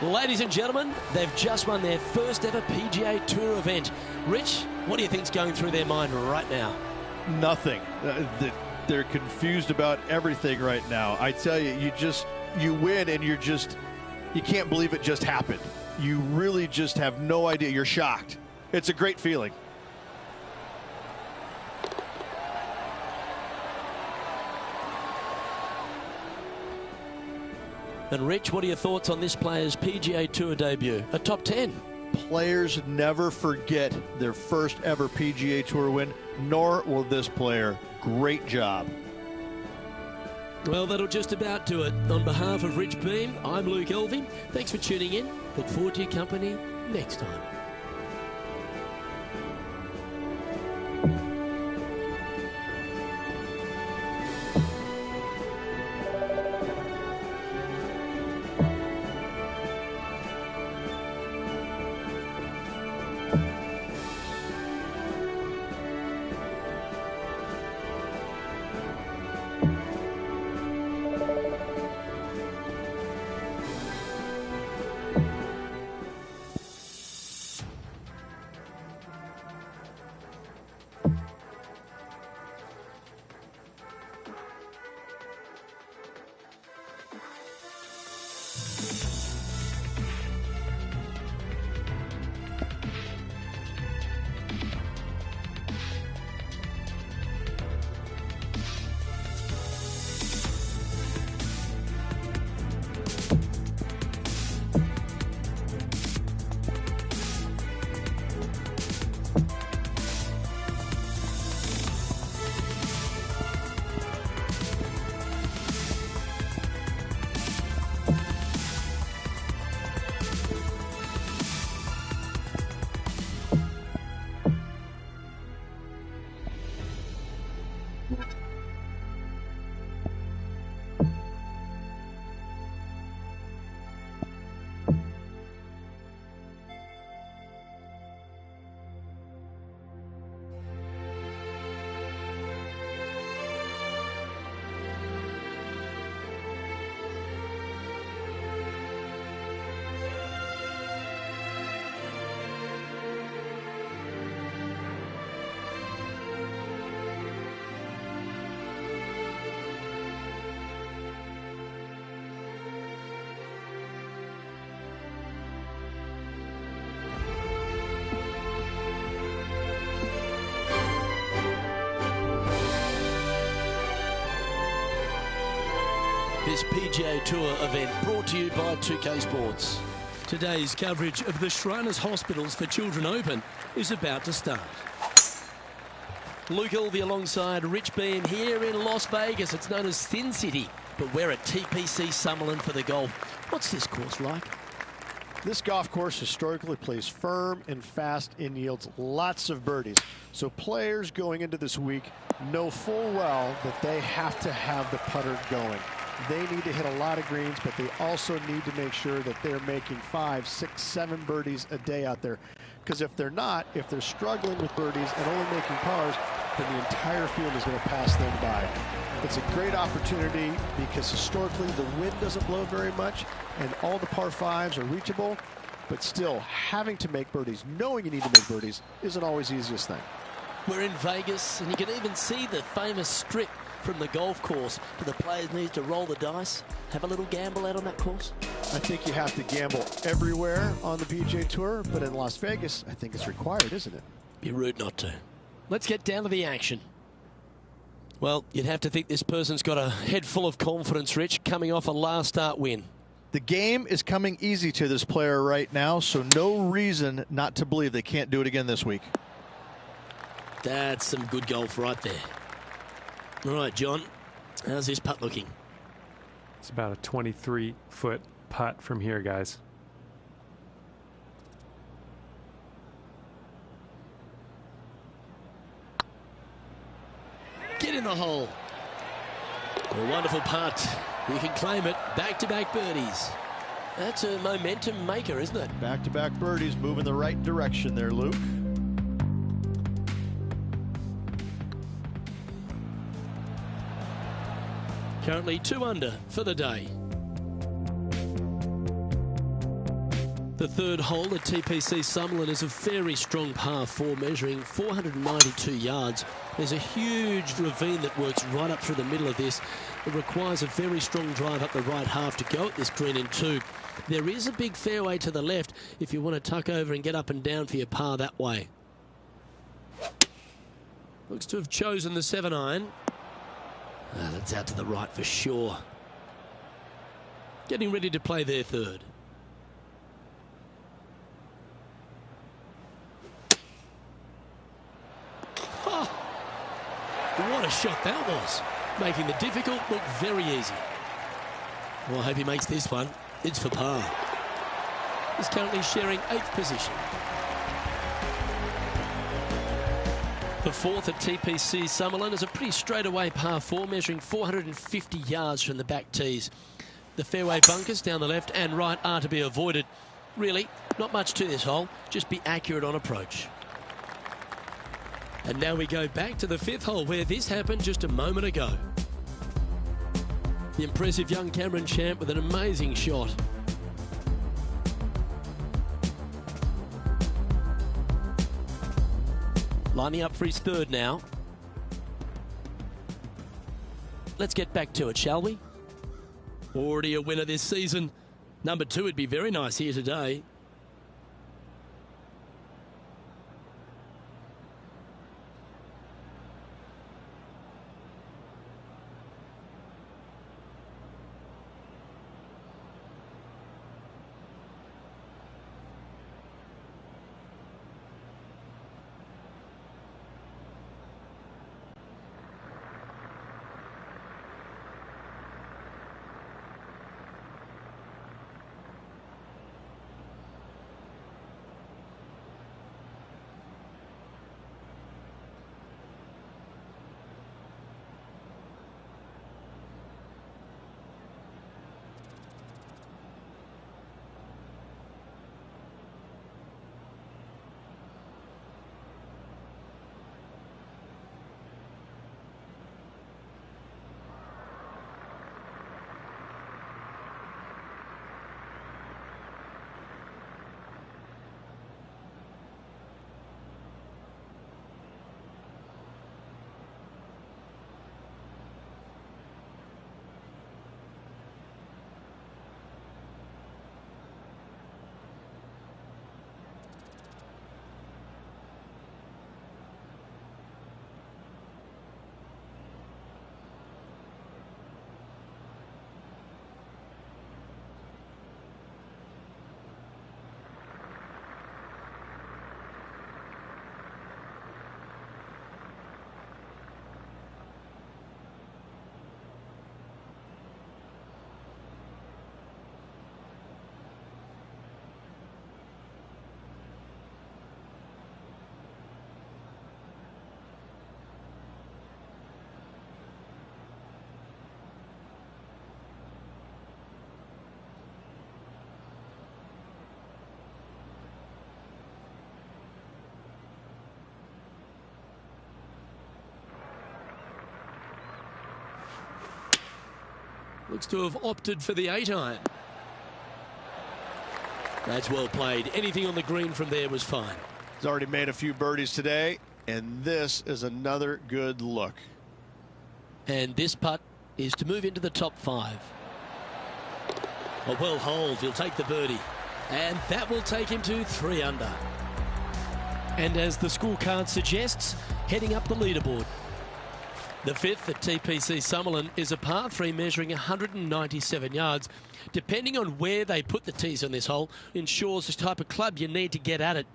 Speaker 2: Ladies and gentlemen, they've just won their first ever PGA Tour event. Rich, what do you think's going through their mind right now?
Speaker 1: Nothing. They're confused about everything right now. I tell you, you win and you can't believe it just happened. You really just have no idea. You're shocked. It's a great feeling.
Speaker 2: And Rich, what are your thoughts on this player's PGA Tour debut? A top 10.
Speaker 1: Players never forget their first ever PGA Tour win, nor will this player. Great job.
Speaker 2: Well, that'll just about do it. On behalf of Rich Beam, I'm Luke Elving. Thanks for tuning in. Look forward to your company next time. This PGA Tour event brought to you by 2K Sports. Today's coverage of the Shriners Hospitals for Children Open is about to start. Luke Ilvey alongside Rich Bean here in Las Vegas. It's known as Thin City, but we're at TPC Summerlin for the golf. What's this course like?
Speaker 1: This golf course historically plays firm and fast and yields lots of birdies. So players going into this week know full well that they have to have the putter going. They need to hit a lot of greens, but they also need to make sure that they're making 5, 6, 7 birdies a day out there. Because if they're not, if they're struggling with birdies and only making pars, then the entire field is going to pass them by. It's a great opportunity because historically the wind doesn't blow very much and all the par 5s are reachable, but still having to make birdies, knowing you need to make birdies, isn't always the easiest thing.
Speaker 2: We're in Vegas, and you can even see the famous strip from the golf course. Do the players need to roll the dice, have a little gamble out on that course?
Speaker 1: I think you have to gamble everywhere on the PGA Tour, but in Las Vegas, I think it's required, isn't it?
Speaker 2: Be rude not to. Let's get down to the action. Well, you'd have to think this person's got a head full of confidence, Rich, coming off a last start win.
Speaker 1: The game is coming easy to this player right now, so no reason not to believe they can't do it again this week.
Speaker 2: That's some good golf right there. All right, John, how's this putt looking?
Speaker 3: It's about a 23-foot putt from here, guys.
Speaker 2: Get in the hole. A wonderful putt. You can claim it. Back-to-back birdies. That's a momentum maker, isn't it?
Speaker 1: Back-to-back birdies, move in the right direction there, Luke.
Speaker 2: Currently 2 under for the day. The third hole at TPC Summerlin is a very strong par 4 measuring 492 yards. There's a huge ravine that works right up through the middle of this. It requires a very strong drive up the right half to go at this green in 2. There is a big fairway to the left if you want to tuck over and get up and down for your par that way. Looks to have chosen the 7-iron. That's out to the right for sure. Getting ready to play their third. Oh, what a shot that was. Making the difficult look very easy. Well, I hope he makes this one. It's for par. He's currently sharing 8th position. The fourth at TPC Summerlin is a pretty straightaway par 4 measuring 450 yards from the back tees. The fairway bunkers down the left and right are to be avoided. Really, not much to this hole, just be accurate on approach. And now we go back to the 5th hole where this happened just a moment ago. The impressive young Cameron Champ with an amazing shot. Lining up for his third now. Let's get back to it, shall we? Already a winner this season. Number 2 would be very nice here today. Looks to have opted for the 8-iron. That's well played. Anything on the green from there was fine.
Speaker 1: He's already made a few birdies today, and this is another good look.
Speaker 2: And this putt is to move into the top 5. A well holed. He'll take the birdie. And that will take him to 3 under. And as the scorecard suggests, heading up the leaderboard. The 5th at TPC Summerlin is a par 3 measuring 197 yards. Depending on where they put the tees on this hole, ensures the type of club you need to get at it.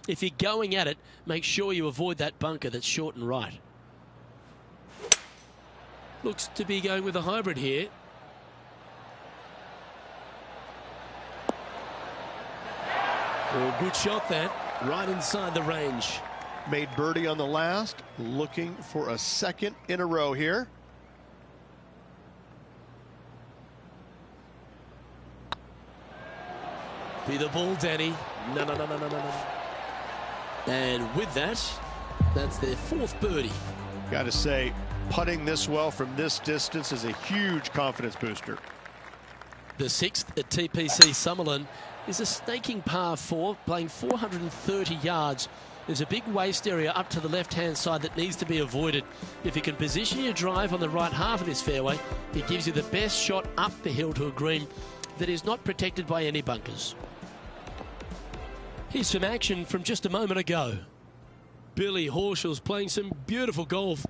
Speaker 2: If you're going at it, make sure you avoid that bunker that's short and right. Looks to be going with a hybrid here. Oh, good shot that, right inside the range.
Speaker 1: Made birdie on the last, looking for a second in a row here.
Speaker 2: Be the ball, Danny. No. And with that, that's their 4th birdie.
Speaker 1: Got to say, putting this well from this distance is a huge confidence booster.
Speaker 2: The 6th at TPC Summerlin is a staking par 4, playing 430 yards. There's a big waste area up to the left-hand side that needs to be avoided. If you can position your drive on the right half of this fairway, it gives you the best shot up the hill to a green that is not protected by any bunkers. Here's some action from just a moment ago. Billy Horschel's playing some beautiful golf.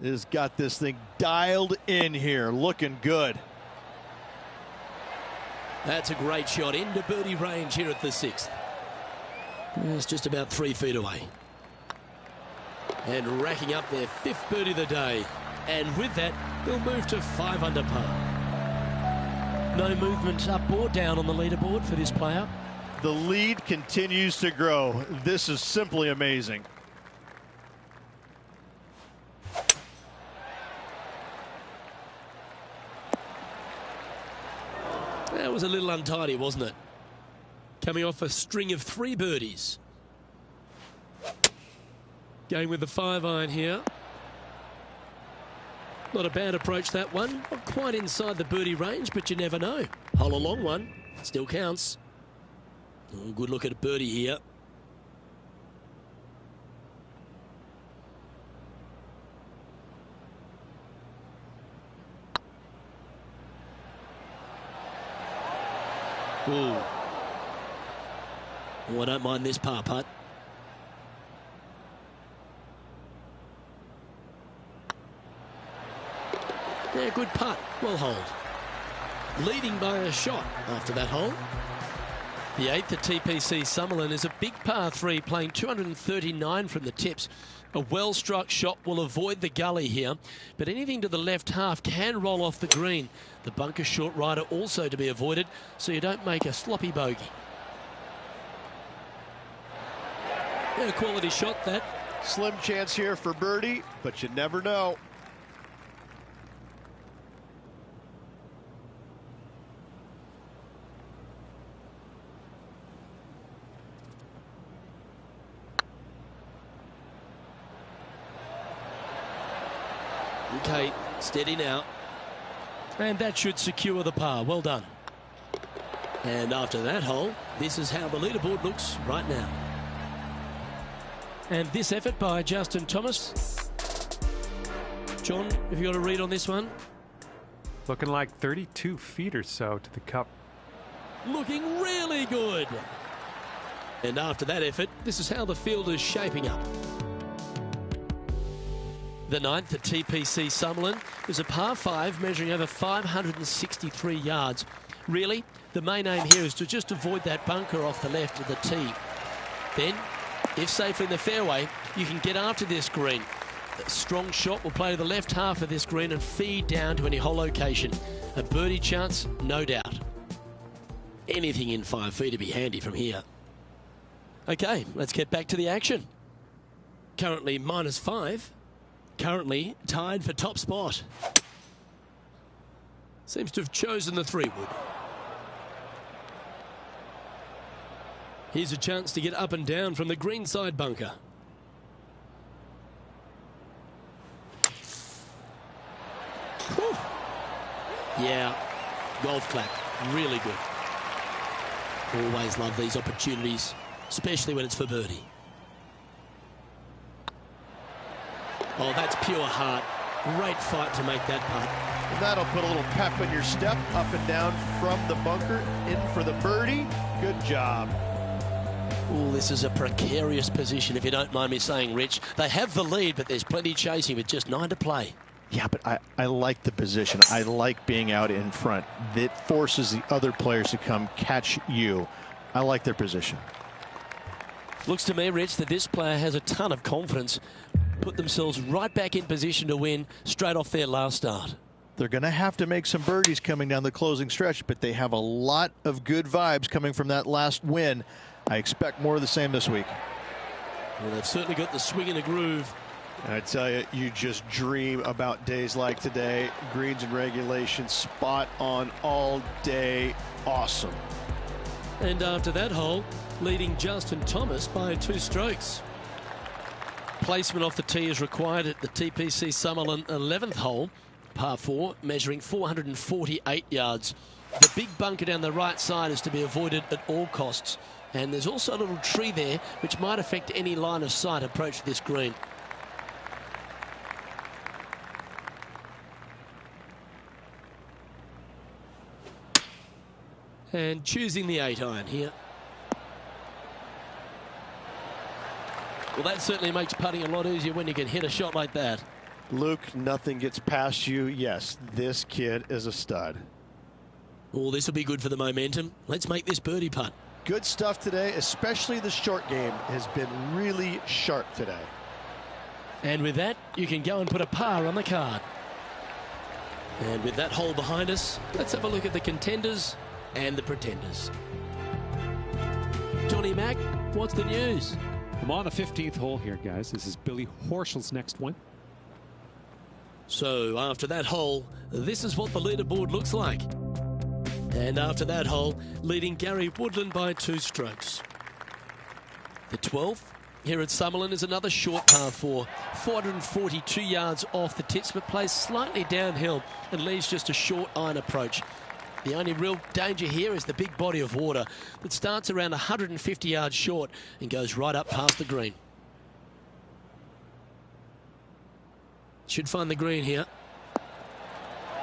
Speaker 1: Has got this thing dialed in here, looking good.
Speaker 2: That's a great shot into birdie range here at the 6th. It's just about 3 feet away. And racking up their 5th birdie of the day. And with that, they'll move to 5 under par. No movement up or down on the leaderboard for this player.
Speaker 1: The lead continues to grow. This is simply amazing.
Speaker 2: That was a little untidy, wasn't it? Coming off a string of 3 birdies. Going with the 5-iron here. Not a bad approach, that one. Not quite inside the birdie range, but you never know. Hole a long one. Still counts. Oh, good look at a birdie here. Ooh. Oh, I don't mind this par putt. Yeah, good putt. Well holed. Leading by a shot after that hole. The 8th at TPC Summerlin is a big par 3, playing 239 from the tips. A well-struck shot will avoid the gully here, but anything to the left half can roll off the green. The bunker short rider also to be avoided, so you don't make a sloppy bogey. Yeah, quality shot that.
Speaker 1: Slim chance here for birdie, but you never know.
Speaker 2: Okay, steady now. And that should secure the par. Well done. And after that hole, this is how the leaderboard looks right now. And this effort by Justin Thomas. John, have you got a read on this one?
Speaker 3: Looking like 32 feet or so to the cup.
Speaker 2: Looking really good. And after that effort, this is how the field is shaping up. The ninth at TPC Summerlin is a par 5 measuring over 563 yards. Really, the main aim here is to just avoid that bunker off the left of the tee. Then, if safely in the fairway, you can get after this green. A strong shot will play to the left half of this green and feed down to any hole location. A birdie chance, no doubt. Anything in 5 feet to be handy from here. Okay, let's get back to the action. Currently -5. Currently tied for top spot. Seems to have chosen the 3-wood. Here's a chance to get up and down from the greenside bunker. Whew. Yeah, golf clap, really good. Always love these opportunities, especially when it's for birdie. Oh, that's pure heart. Great fight to make that putt.
Speaker 1: And that'll put a little pep in your step, up and down from the bunker, in for the birdie. Good job.
Speaker 2: Oh, this is a precarious position, if you don't mind me saying, Rich. They have the lead, but there's plenty chasing with just 9 to play.
Speaker 1: Yeah, but I like the position. I like being out in front. It forces the other players to come catch you. I like their position.
Speaker 2: Looks to me, Rich, that this player has a ton of confidence. Put themselves right back in position to win straight off their last start.
Speaker 1: They're going to have to make some birdies coming down the closing stretch, but they have a lot of good vibes coming from that last win. I expect more of the same this week.
Speaker 2: Well, they've certainly got the swing and the groove.
Speaker 1: I tell you, you just dream about days like today. Greens and regulation, spot on all day. Awesome.
Speaker 2: And after that hole, leading Justin Thomas by 2 strokes. Placement off the tee is required at the TPC Summerlin 11th hole, par 4, measuring 448 yards. The big bunker down the right side is to be avoided at all costs. And there's also a little tree there which might affect any line of sight approach to this green. And choosing the 8-iron here. Well, that certainly makes putting a lot easier when you can hit a shot like that.
Speaker 1: Luke, nothing gets past you. Yes, this kid is a stud.
Speaker 2: Oh, this will be good for the momentum. Let's make this birdie putt.
Speaker 1: Good stuff today, especially the short game has been really sharp today.
Speaker 2: And with that, you can go and put a par on the card. And with that hole behind us, let's have a look at the contenders and the pretenders. Johnny Mack, what's the news?
Speaker 4: I'm on the 15th hole here, guys. This is Billy Horschel's next one.
Speaker 2: So after that hole, this is what the leaderboard looks like. And after that hole, leading Gary Woodland by 2 strokes. The 12th here at Summerlin is another short par 4, 442 yards off the tits, but plays slightly downhill and leaves just a short iron approach. The only real danger here is the big body of water that starts around 150 yards short and goes right up past the green. Should find the green here.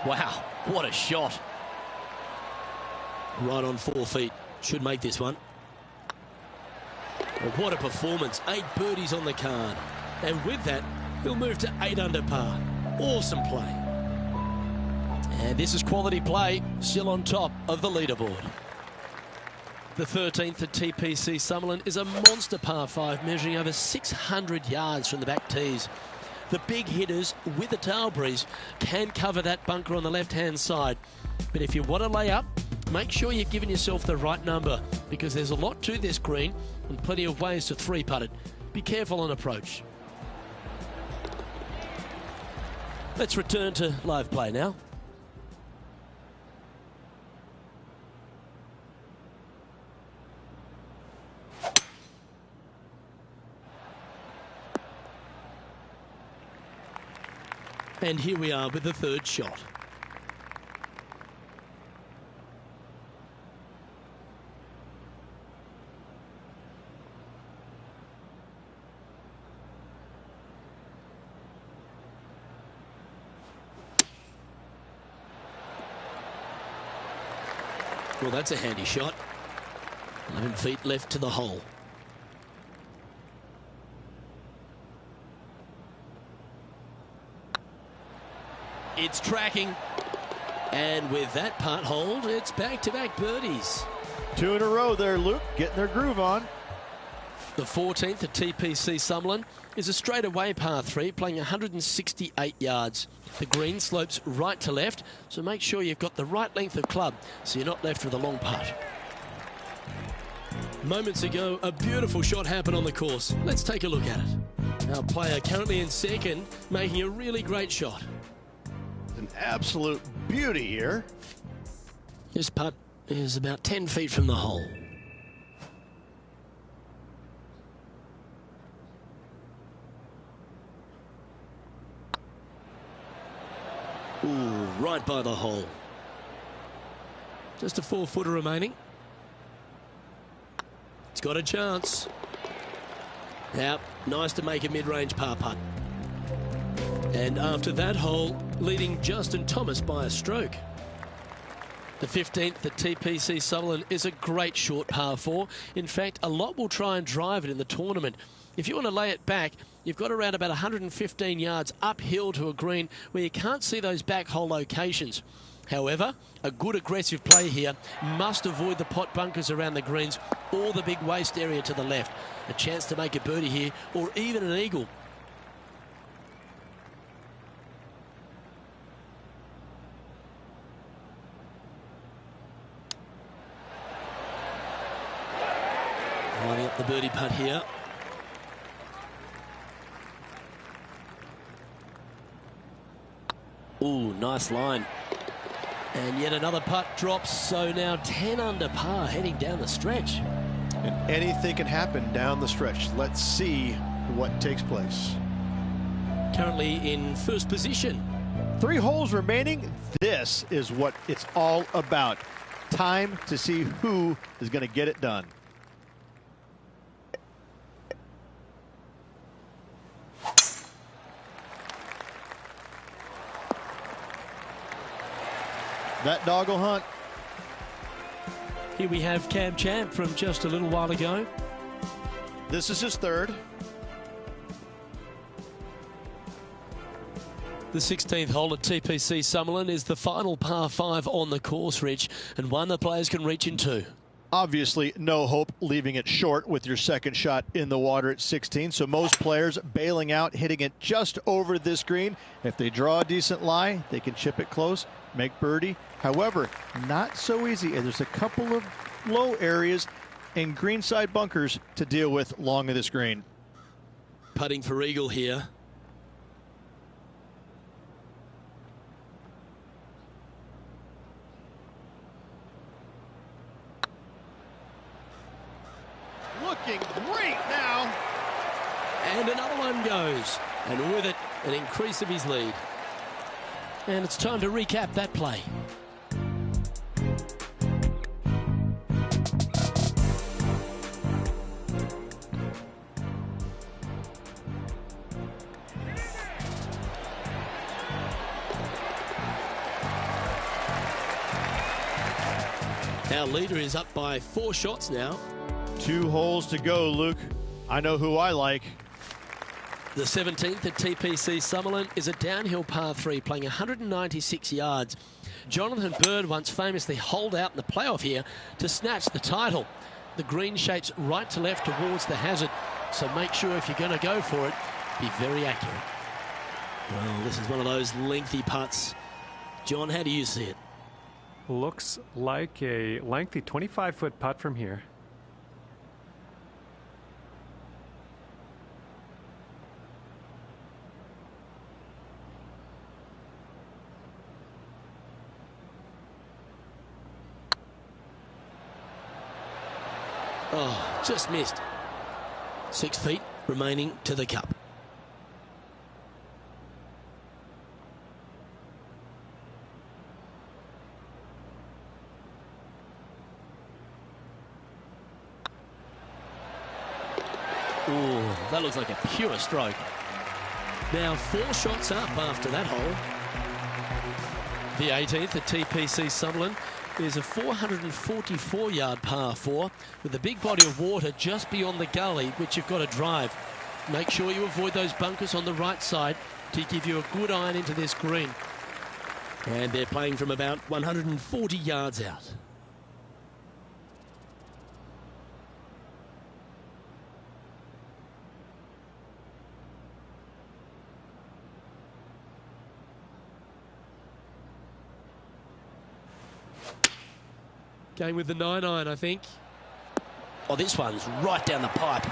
Speaker 2: Wow, what a shot. Right on 4 feet. Should make this one. Well, what a performance. 8 birdies on the card. And with that, he'll move to 8 under par. Awesome play. And this is quality play, still on top of the leaderboard. The 13th at TPC Summerlin is a monster par 5, measuring over 600 yards from the back tees. The big hitters with the tail breeze can cover that bunker on the left-hand side. But if you want to lay up, make sure you're giving yourself the right number, because there's a lot to this green and plenty of ways to 3-putt it. Be careful on approach. Let's return to live play now. And here we are with the 3rd shot. Well, that's a handy shot. 11 feet left to the hole. It's tracking. And with that putt hold, it's back-to-back birdies.
Speaker 1: 2 in a row there, Luke, getting their groove on.
Speaker 2: The 14th at TPC Summerlin is a straightaway par 3, playing 168 yards. The green slopes right to left, so make sure you've got the right length of club so you're not left with a long putt. Moments ago, a beautiful shot happened on the course. Let's take a look at it. Our player currently in second, making a really great shot.
Speaker 1: An absolute beauty here.
Speaker 2: This putt is about 10 feet from the hole. Ooh, right by the hole. Just a 4-footer remaining. It's got a chance. Yep, nice to make a mid-range par putt. And after that hole, leading Justin Thomas by a stroke. The 15th at TPC Sutherland is a great short par 4. In fact, a lot will try and drive it in the tournament. If you want to lay it back, you've got around about 115 yards uphill to a green where you can't see those back hole locations. However, a good aggressive play here must avoid the pot bunkers around the greens or the big waste area to the left. A chance to make a birdie here or even an eagle. Lining up the birdie putt here. Ooh, nice line. And yet another putt drops, so now 10 under par heading down the stretch.
Speaker 1: And anything can happen down the stretch. Let's see what takes place.
Speaker 2: Currently in first position.
Speaker 1: 3 holes remaining. This is what it's all about. Time to see who is going to get it done. That dog will hunt.
Speaker 2: Here we have Cam Champ from just a little while ago.
Speaker 1: This is his 3rd.
Speaker 2: The 16th hole at TPC Summerlin is the final par 5 on the course, Rich, and one the players can reach into.
Speaker 1: Obviously, no hope leaving it short with your second shot in the water at 16. So most players bailing out, hitting it just over this green. If they draw a decent lie, they can chip it close, make birdie. However, not so easy. And there's a couple of low areas and greenside bunkers to deal with along this green.
Speaker 2: Putting for eagle here.
Speaker 1: Looking great now.
Speaker 2: And another one goes. And with it, an increase of his lead. And it's time to recap that play. Our leader is up by 4 shots now.
Speaker 1: 2 holes to go, Luke. I know who I like.
Speaker 2: The 17th at TPC Summerlin is a downhill par 3 playing 196 yards. Jonathan Bird once famously holed out in the playoff here to snatch the title. The green shapes right to left towards the hazard, so make sure if you're going to go for it, be very accurate. Well, this is one of those lengthy putts. John, how do you see it?
Speaker 3: Looks like a lengthy 25-foot putt from here.
Speaker 2: Oh, just missed. 6 feet remaining to the cup. Ooh, that looks like a pure stroke. Now 4 shots up after that hole. The 18th at TPC Summerlin is a 444-yard par 4 with a big body of water just beyond the gully, which you've got to drive. Make sure you avoid those bunkers on the right side to give you a good iron into this green. And they're playing from about 140 yards out. Going with the 9-iron, I think. Oh, this one's right down the pipe.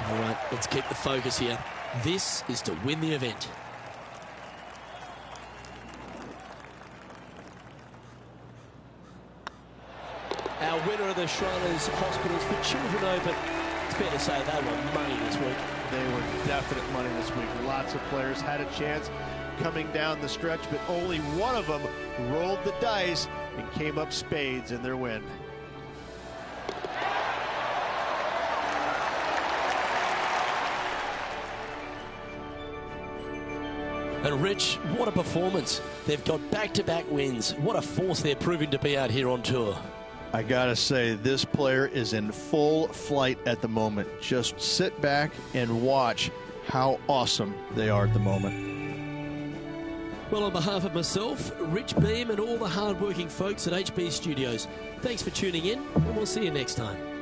Speaker 2: All right, let's keep the focus here. This is to win the event. Our winner of the Shriners Hospitals for Children Open. It's fair to say they were money this week.
Speaker 1: They were definite money this week. Lots of players had a chance coming down the stretch, but only one of them rolled the dice and came up spades in their win.
Speaker 2: And Rich, what a performance. They've got back-to-back wins. What a force they're proving to be out here on tour.
Speaker 1: I gotta say, this player is in full flight at the moment. Just sit back and watch how awesome they are at the moment.
Speaker 2: Well, on behalf of myself, Rich Beam, and all the hard-working folks at HB Studios, thanks for tuning in, and we'll see you next time.